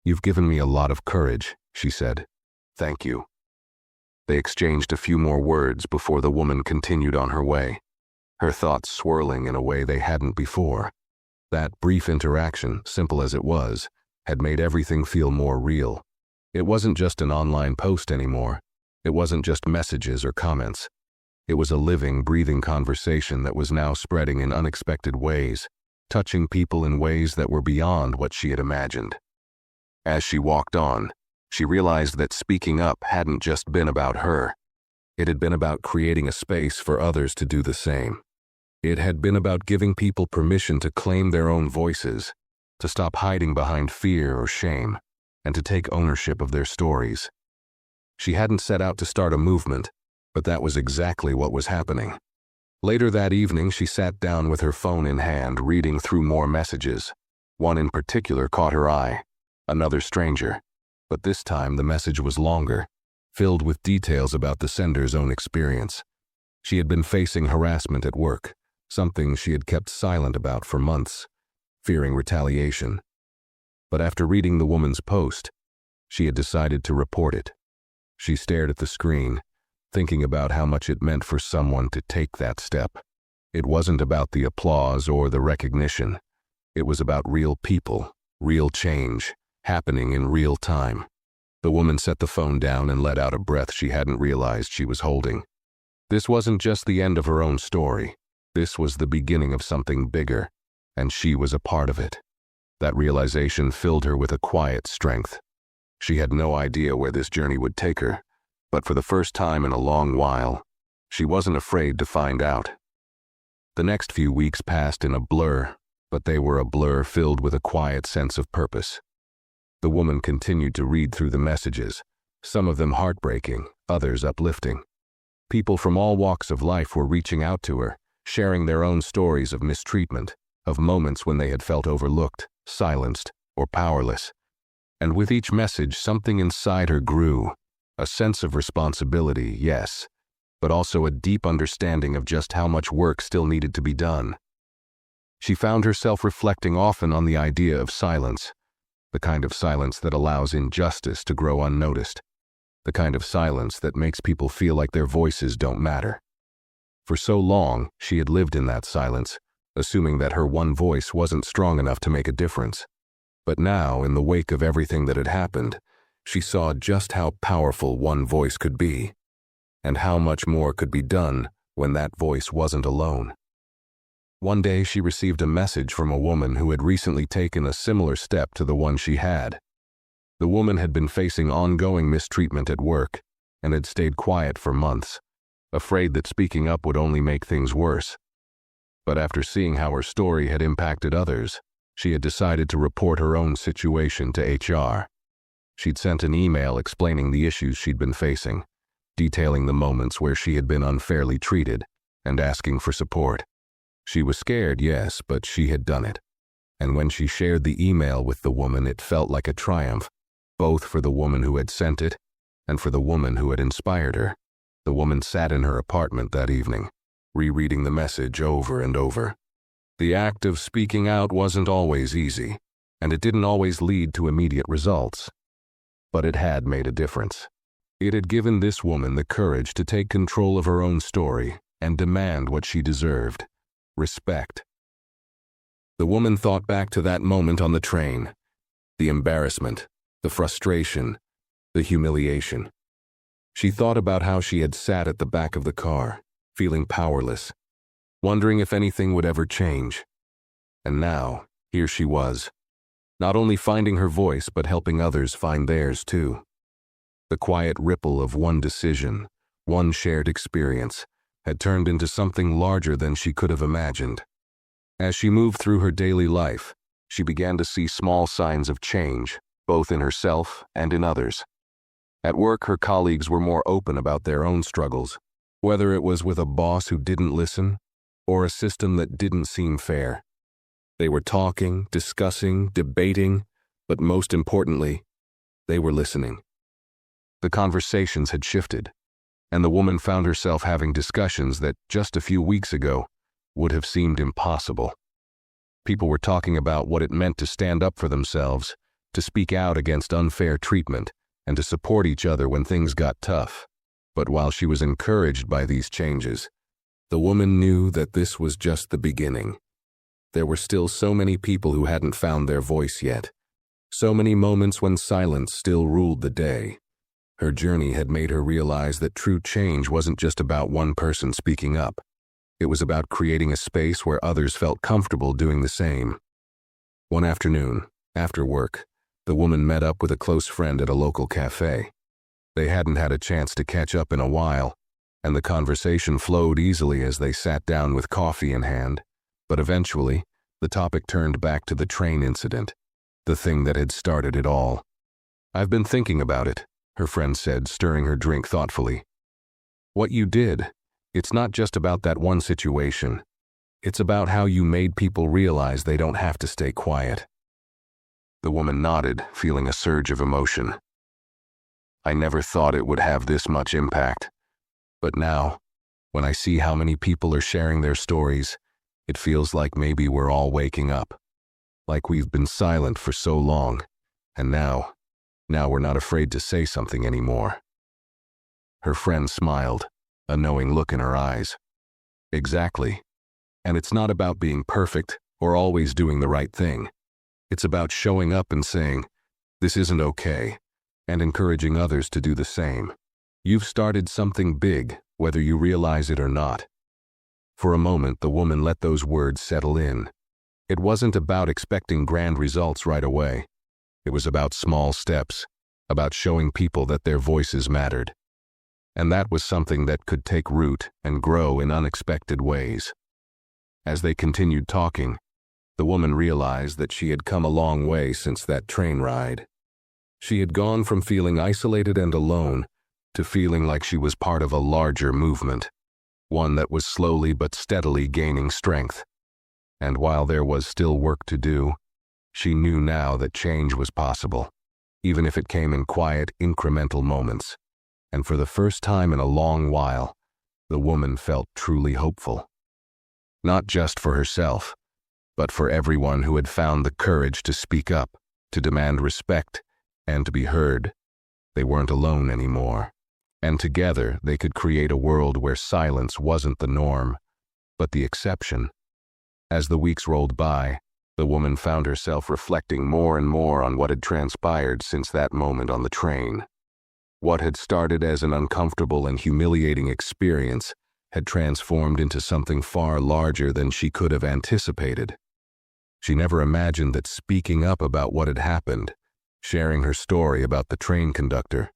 "You've given me a lot of courage," she said. "Thank you." They exchanged a few more words before the woman continued on her way, her thoughts swirling in a way they hadn't before. That brief interaction, simple as it was, had made everything feel more real. It wasn't just an online post anymore. It wasn't just messages or comments. It was a living, breathing conversation that was now spreading in unexpected ways, touching people in ways that were beyond what she had imagined. As she walked on, she realized that speaking up hadn't just been about her. It had been about creating a space for others to do the same. It had been about giving people permission to claim their own voices, to stop hiding behind fear or shame, and to take ownership of their stories. She hadn't set out to start a movement, but that was exactly what was happening. Later that evening, she sat down with her phone in hand, reading through more messages. One in particular caught her eye, another stranger, but this time the message was longer, filled with details about the sender's own experience. She had been facing harassment at work, something she had kept silent about for months, fearing retaliation. But after reading the woman's post, she had decided to report it. She stared at the screen, thinking about how much it meant for someone to take that step. It wasn't about the applause or the recognition. It was about real people, real change, happening in real time. The woman set the phone down and let out a breath she hadn't realized she was holding. This wasn't just the end of her own story. This was the beginning of something bigger, and she was a part of it. That realization filled her with a quiet strength. She had no idea where this journey would take her, but for the first time in a long while, she wasn't afraid to find out. The next few weeks passed in a blur, but they were a blur filled with a quiet sense of purpose. The woman continued to read through the messages, some of them heartbreaking, others uplifting. People from all walks of life were reaching out to her, sharing their own stories of mistreatment, of moments when they had felt overlooked, silenced, or powerless. And with each message, something inside her grew, a sense of responsibility, yes, but also a deep understanding of just how much work still needed to be done. She found herself reflecting often on the idea of silence, the kind of silence that allows injustice to grow unnoticed, the kind of silence that makes people feel like their voices don't matter. For so long, she had lived in that silence, assuming that her one voice wasn't strong enough to make a difference. But now, in the wake of everything that had happened, she saw just how powerful one voice could be, and how much more could be done when that voice wasn't alone. One day she received a message from a woman who had recently taken a similar step to the one she had. The woman had been facing ongoing mistreatment at work and had stayed quiet for months, afraid that speaking up would only make things worse. But after seeing how her story had impacted others, she had decided to report her own situation to HR. She'd sent an email explaining the issues she'd been facing, detailing the moments where she had been unfairly treated, and asking for support. She was scared, yes, but she had done it. And when she shared the email with the woman, it felt like a triumph, both for the woman who had sent it and for the woman who had inspired her. The woman sat in her apartment that evening, rereading the message over and over. The act of speaking out wasn't always easy, and it didn't always lead to immediate results. But it had made a difference. It had given this woman the courage to take control of her own story and demand what she deserved: respect. The woman thought back to that moment on the train, the embarrassment, the frustration, the humiliation. She thought about how she had sat at the back of the car, feeling powerless, wondering if anything would ever change. And now, here she was, not only finding her voice but helping others find theirs too. The quiet ripple of one decision, one shared experience, had turned into something larger than she could have imagined. As she moved through her daily life, she began to see small signs of change, both in herself and in others. At work, her colleagues were more open about their own struggles, whether it was with a boss who didn't listen or a system that didn't seem fair. They were talking, discussing, debating, but most importantly, they were listening. The conversations had shifted, and the woman found herself having discussions that just a few weeks ago would have seemed impossible. People were talking about what it meant to stand up for themselves, to speak out against unfair treatment, and to support each other when things got tough. But while she was encouraged by these changes, the woman knew that this was just the beginning. There were still so many people who hadn't found their voice yet, so many moments when silence still ruled the day. Her journey had made her realize that true change wasn't just about one person speaking up. It was about creating a space where others felt comfortable doing the same. One afternoon, after work, the woman met up with a close friend at a local cafe. They hadn't had a chance to catch up in a while, and the conversation flowed easily as they sat down with coffee in hand. But eventually, the topic turned back to the train incident, the thing that had started it all. "I've been thinking about it," her friend said, stirring her drink thoughtfully. "What you did, it's not just about that one situation. It's about how you made people realize they don't have to stay quiet." The woman nodded, feeling a surge of emotion. "I never thought it would have this much impact. But now, when I see how many people are sharing their stories, it feels like maybe we're all waking up. Like we've been silent for so long, and now we're not afraid to say something anymore." Her friend smiled, a knowing look in her eyes. "Exactly. And it's not about being perfect or always doing the right thing. It's about showing up and saying, 'This isn't okay,' and encouraging others to do the same. You've started something big, whether you realize it or not." For a moment, the woman let those words settle in. It wasn't about expecting grand results right away. It was about small steps, about showing people that their voices mattered. And that was something that could take root and grow in unexpected ways. As they continued talking, the woman realized that she had come a long way since that train ride. She had gone from feeling isolated and alone to feeling like she was part of a larger movement, one that was slowly but steadily gaining strength. And while there was still work to do, she knew now that change was possible, even if it came in quiet, incremental moments. And for the first time in a long while, the woman felt truly hopeful. Not just for herself, but for everyone who had found the courage to speak up, to demand respect, and to be heard. They weren't alone anymore, and together they could create a world where silence wasn't the norm, but the exception. As the weeks rolled by, the woman found herself reflecting more and more on what had transpired since that moment on the train. What had started as an uncomfortable and humiliating experience had transformed into something far larger than she could have anticipated. She never imagined that speaking up about what had happened, sharing her story about the train conductor,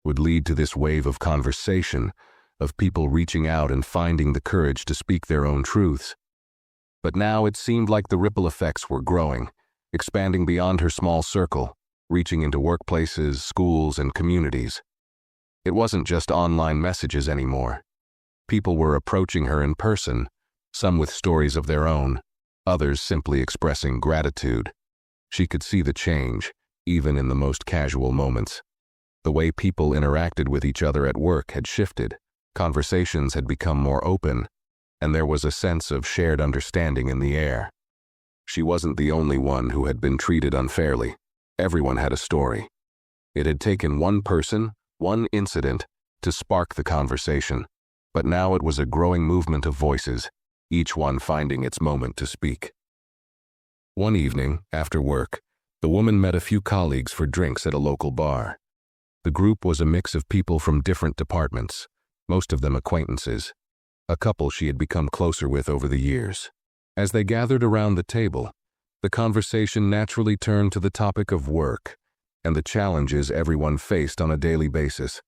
would lead to this wave of conversation, of people reaching out and finding the courage to speak their own truths. But now it seemed like the ripple effects were growing, expanding beyond her small circle, reaching into workplaces, schools, and communities. It wasn't just online messages anymore. People were approaching her in person, some with stories of their own, others simply expressing gratitude. She could see the change, even in the most casual moments. The way people interacted with each other at work had shifted, conversations had become more open, and there was a sense of shared understanding in the air. She wasn't the only one who had been treated unfairly. Everyone had a story. It had taken one person, one incident, to spark the conversation, but now it was a growing movement of voices, each one finding its moment to speak. One evening, after work, the woman met a few colleagues for drinks at a local bar. The group was a mix of people from different departments, most of them acquaintances, a couple she had become closer with over the years. As they gathered around the table, the conversation naturally turned to the topic of work and the challenges everyone faced on a daily basis.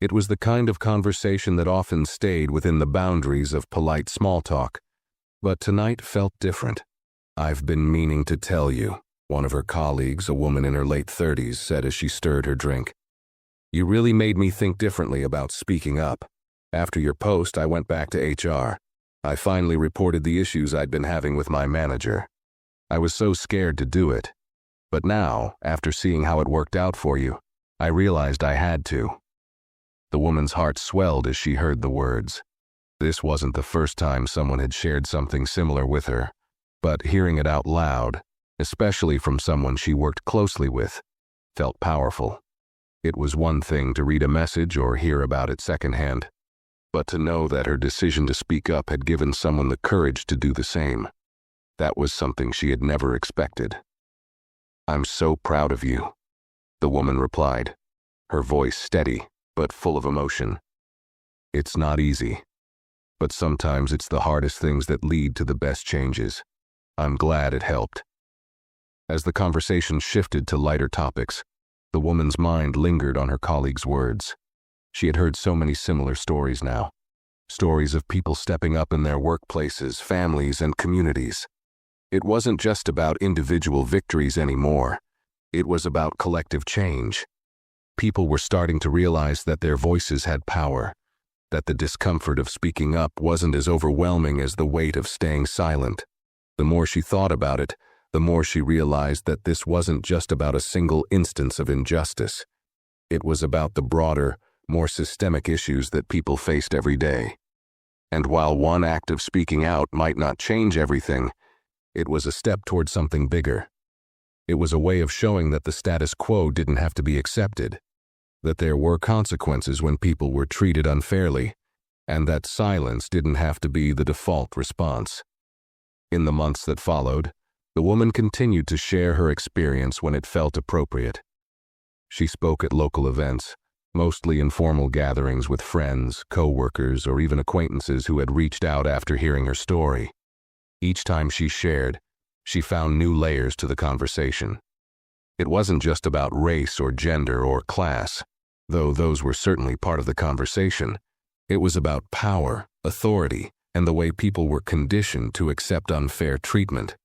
It was the kind of conversation that often stayed within the boundaries of polite small talk, but tonight felt different. "I've been meaning to tell you," one of her colleagues, a woman in her late 30s, said as she stirred her drink. "You really made me think differently about speaking up. After your post, I went back to HR. I finally reported the issues I'd been having with my manager. I was so scared to do it. But now, after seeing how it worked out for you, I realized I had to." The woman's heart swelled as she heard the words. This wasn't the first time someone had shared something similar with her, but hearing it out loud, especially from someone she worked closely with, felt powerful. It was one thing to read a message or hear about it secondhand, but to know that her decision to speak up had given someone the courage to do the same, that was something she had never expected. "I'm so proud of you," the woman replied, her voice steady but full of emotion. "It's not easy, but sometimes it's the hardest things that lead to the best changes. I'm glad it helped." As the conversation shifted to lighter topics, the woman's mind lingered on her colleague's words. She had heard so many similar stories now. Stories of people stepping up in their workplaces, families, and communities. It wasn't just about individual victories anymore. It was about collective change. People were starting to realize that their voices had power, that the discomfort of speaking up wasn't as overwhelming as the weight of staying silent. The more she thought about it, the more she realized that this wasn't just about a single instance of injustice. It was about the broader, more systemic issues that people faced every day. And while one act of speaking out might not change everything, it was a step toward something bigger. It was a way of showing that the status quo didn't have to be accepted, that there were consequences when people were treated unfairly, and that silence didn't have to be the default response. In the months that followed, the woman continued to share her experience when it felt appropriate. She spoke at local events, mostly informal gatherings with friends, co-workers, or even acquaintances who had reached out after hearing her story. Each time she shared, she found new layers to the conversation. It wasn't just about race or gender or class, though those were certainly part of the conversation. It was about power, authority, and the way people were conditioned to accept unfair treatment.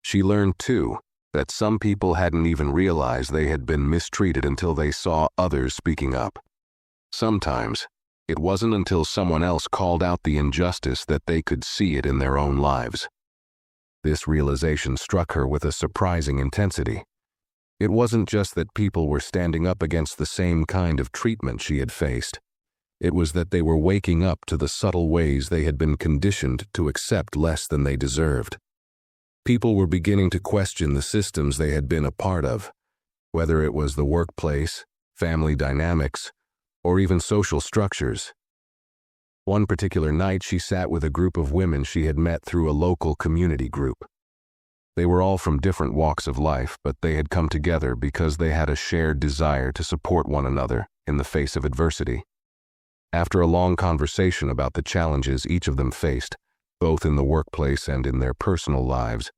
She learned, too, that some people hadn't even realized they had been mistreated until they saw others speaking up. Sometimes, it wasn't until someone else called out the injustice that they could see it in their own lives. This realization struck her with a surprising intensity. It wasn't just that people were standing up against the same kind of treatment she had faced. It was that they were waking up to the subtle ways they had been conditioned to accept less than they deserved. People were beginning to question the systems they had been a part of, whether it was the workplace, family dynamics, or even social structures. One particular night, she sat with a group of women she had met through a local community group. They were all from different walks of life, but they had come together because they had a shared desire to support one another in the face of adversity. After a long conversation about the challenges each of them faced, both in the workplace and in their personal lives,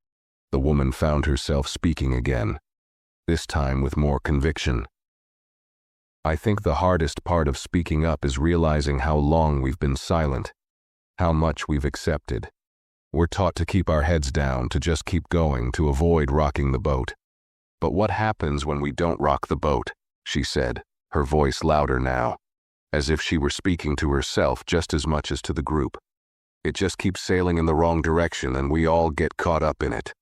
the woman found herself speaking again, this time with more conviction. I think the hardest part of speaking up is realizing how long we've been silent, how much we've accepted. We're taught to keep our heads down, to just keep going, to avoid rocking the boat. But what happens when we don't rock the boat? She said, her voice louder now, as if she were speaking to herself just as much as to the group. It just keeps sailing in the wrong direction, and we all get caught up in it.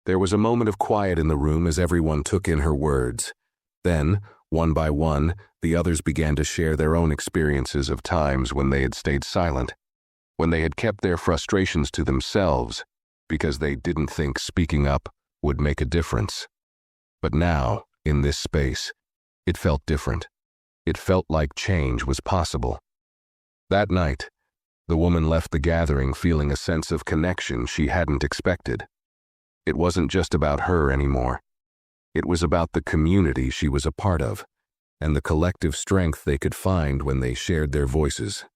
There was a moment of quiet in the room as everyone took in her words. Then, one by one, the others began to share their own experiences of times when they had stayed silent, when they had kept their frustrations to themselves because they didn't think speaking up would make a difference. But now, in this space, it felt different. It felt like change was possible. That night, the woman left the gathering feeling a sense of connection she hadn't expected. It wasn't just about her anymore. It was about the community she was a part of, and the collective strength they could find when they shared their voices.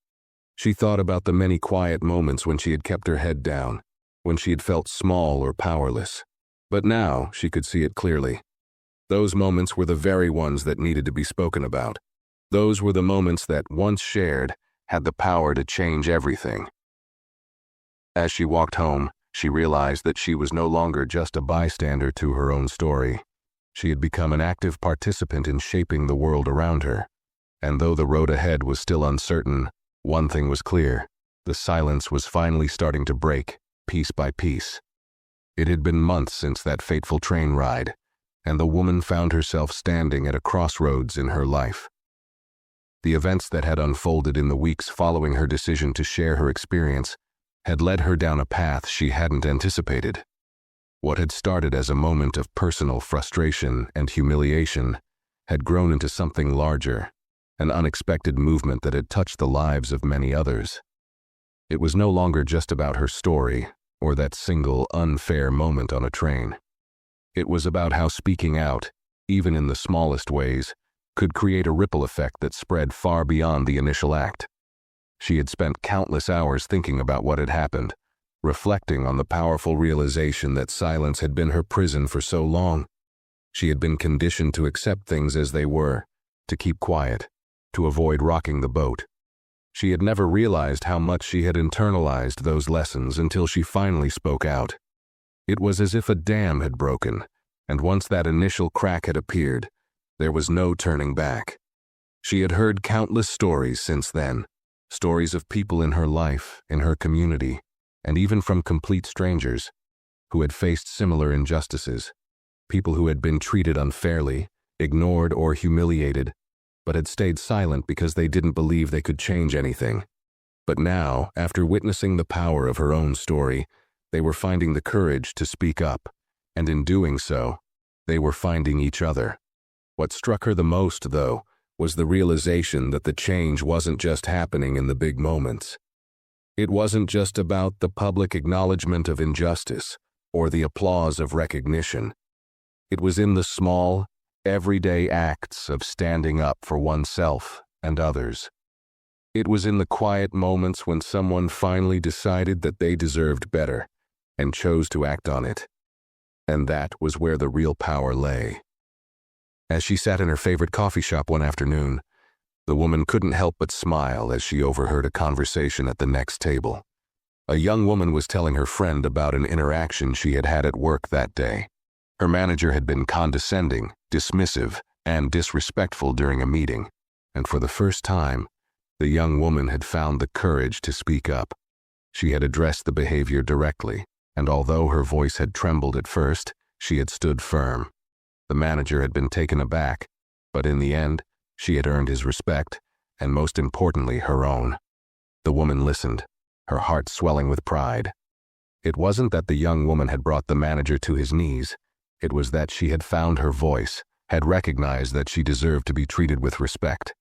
She thought about the many quiet moments when she had kept her head down, when she had felt small or powerless. But now she could see it clearly. Those moments were the very ones that needed to be spoken about. Those were the moments that, once shared, had the power to change everything. As she walked home, she realized that she was no longer just a bystander to her own story. She had become an active participant in shaping the world around her. And though the road ahead was still uncertain, one thing was clear: the silence was finally starting to break, piece by piece. It had been months since that fateful train ride, and the woman found herself standing at a crossroads in her life. The events that had unfolded in the weeks following her decision to share her experience had led her down a path she hadn't anticipated. What had started as a moment of personal frustration and humiliation had grown into something larger, an unexpected movement that had touched the lives of many others. It was no longer just about her story or that single unfair moment on a train. It was about how speaking out, even in the smallest ways, could create a ripple effect that spread far beyond the initial act. She had spent countless hours thinking about what had happened, reflecting on the powerful realization that silence had been her prison for so long. She had been conditioned to accept things as they were, to keep quiet, to avoid rocking the boat. She had never realized how much she had internalized those lessons until she finally spoke out. It was as if a dam had broken, and once that initial crack had appeared, there was no turning back. She had heard countless stories since then, stories of people in her life, in her community, and even from complete strangers, who had faced similar injustices, people who had been treated unfairly, ignored or humiliated, but had stayed silent because they didn't believe they could change anything. But now, after witnessing the power of her own story, they were finding the courage to speak up, and in doing so, they were finding each other. What struck her the most, though, was the realization that the change wasn't just happening in the big moments. It wasn't just about the public acknowledgement of injustice or the applause of recognition. It was in the small, everyday acts of standing up for oneself and others. It was in the quiet moments when someone finally decided that they deserved better and chose to act on it. And that was where the real power lay. As she sat in her favorite coffee shop one afternoon, the woman couldn't help but smile as she overheard a conversation at the next table. A young woman was telling her friend about an interaction she had had at work that day. Her manager had been condescending, dismissive, and disrespectful during a meeting, and for the first time, the young woman had found the courage to speak up. She had addressed the behavior directly, and although her voice had trembled at first, she had stood firm. The manager had been taken aback, but in the end, she had earned his respect, and most importantly, her own. The woman listened, her heart swelling with pride. It wasn't that the young woman had brought the manager to his knees. It was that she had found her voice, had recognized that she deserved to be treated with respect.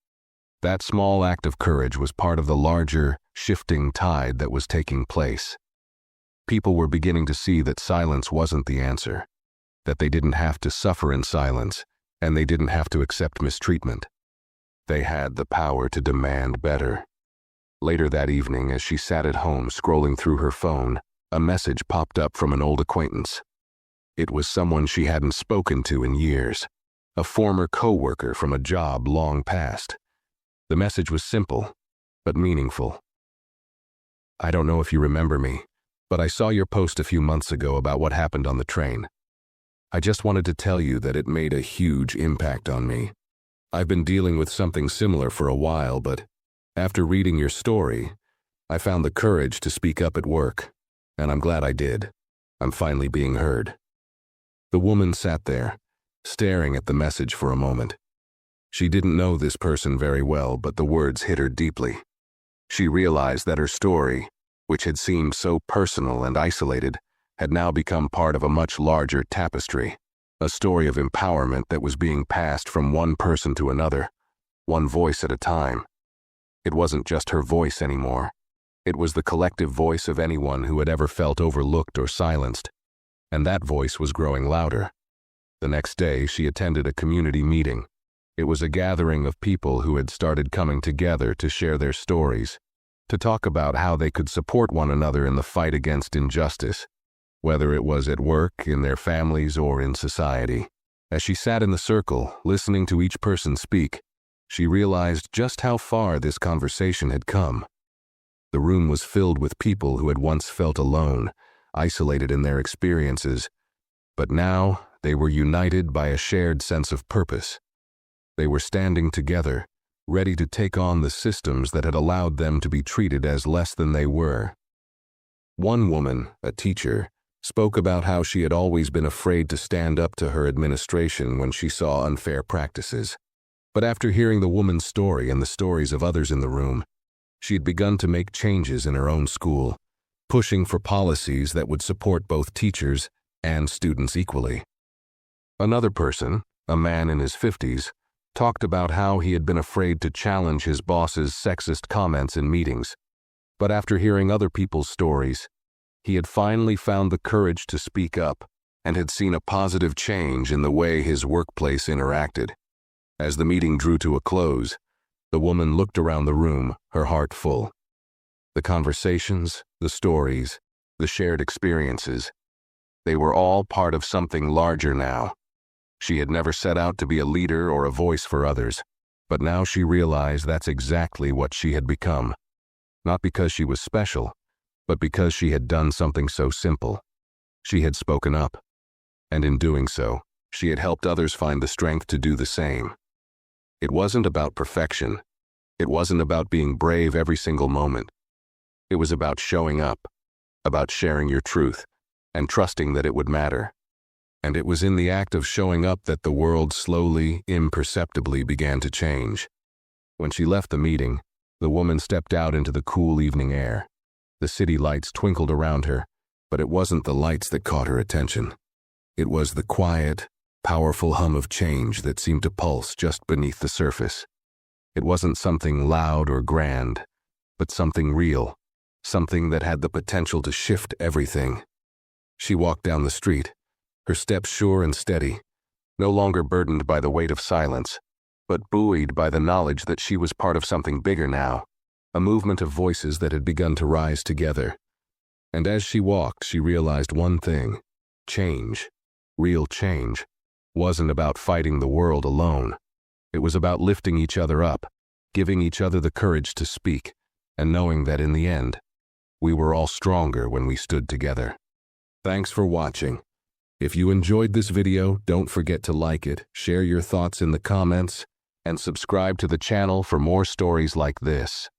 That small act of courage was part of the larger, shifting tide that was taking place. People were beginning to see that silence wasn't the answer, that they didn't have to suffer in silence, and they didn't have to accept mistreatment. They had the power to demand better. Later that evening, as she sat at home scrolling through her phone, a message popped up from an old acquaintance. It was someone she hadn't spoken to in years, a former co-worker from a job long past. The message was simple, but meaningful. "I don't know if you remember me, but I saw your post a few months ago about what happened on the train. I just wanted to tell you that it made a huge impact on me. I've been dealing with something similar for a while, but after reading your story, I found the courage to speak up at work, and I'm glad I did. I'm finally being heard." The woman sat there, staring at the message for a moment. She didn't know this person very well, but the words hit her deeply. She realized that her story, which had seemed so personal and isolated, had now become part of a much larger tapestry, a story of empowerment that was being passed from one person to another, one voice at a time. It wasn't just her voice anymore. It was the collective voice of anyone who had ever felt overlooked or silenced, and that voice was growing louder. The next day, she attended a community meeting. It was a gathering of people who had started coming together to share their stories, to talk about how they could support one another in the fight against injustice, whether it was at work, in their families, or in society. As she sat in the circle, listening to each person speak, she realized just how far this conversation had come. The room was filled with people who had once felt alone, isolated in their experiences, but now they were united by a shared sense of purpose. They were standing together, ready to take on the systems that had allowed them to be treated as less than they were. One woman, a teacher, spoke about how she had always been afraid to stand up to her administration when she saw unfair practices. But after hearing the woman's story and the stories of others in the room, she had begun to make changes in her own school, pushing for policies that would support both teachers and students equally. Another person, a man in his 50s, talked about how he had been afraid to challenge his boss's sexist comments in meetings. But after hearing other people's stories, he had finally found the courage to speak up and had seen a positive change in the way his workplace interacted. As the meeting drew to a close, the woman looked around the room, her heart full. The conversations, the stories, the shared experiences, they were all part of something larger now. She had never set out to be a leader or a voice for others, but now she realized that's exactly what she had become. Not because she was special, but because she had done something so simple. She had spoken up, and in doing so, she had helped others find the strength to do the same. It wasn't about perfection. It wasn't about being brave every single moment. It was about showing up, about sharing your truth, and trusting that it would matter. And it was in the act of showing up that the world slowly, imperceptibly began to change. When she left the meeting, the woman stepped out into the cool evening air. The city lights twinkled around her, but it wasn't the lights that caught her attention. It was the quiet, powerful hum of change that seemed to pulse just beneath the surface. It wasn't something loud or grand, but something real, something that had the potential to shift everything. She walked down the street, her steps sure and steady, no longer burdened by the weight of silence, but buoyed by the knowledge that she was part of something bigger now, a movement of voices that had begun to rise together. And as she walked, she realized one thing: change, real change, wasn't about fighting the world alone. It was about lifting each other up, giving each other the courage to speak, and knowing that in the end, we were all stronger when we stood together. Thanks for watching. If you enjoyed this video, don't forget to like it, share your thoughts in the comments, and subscribe to the channel for more stories like this.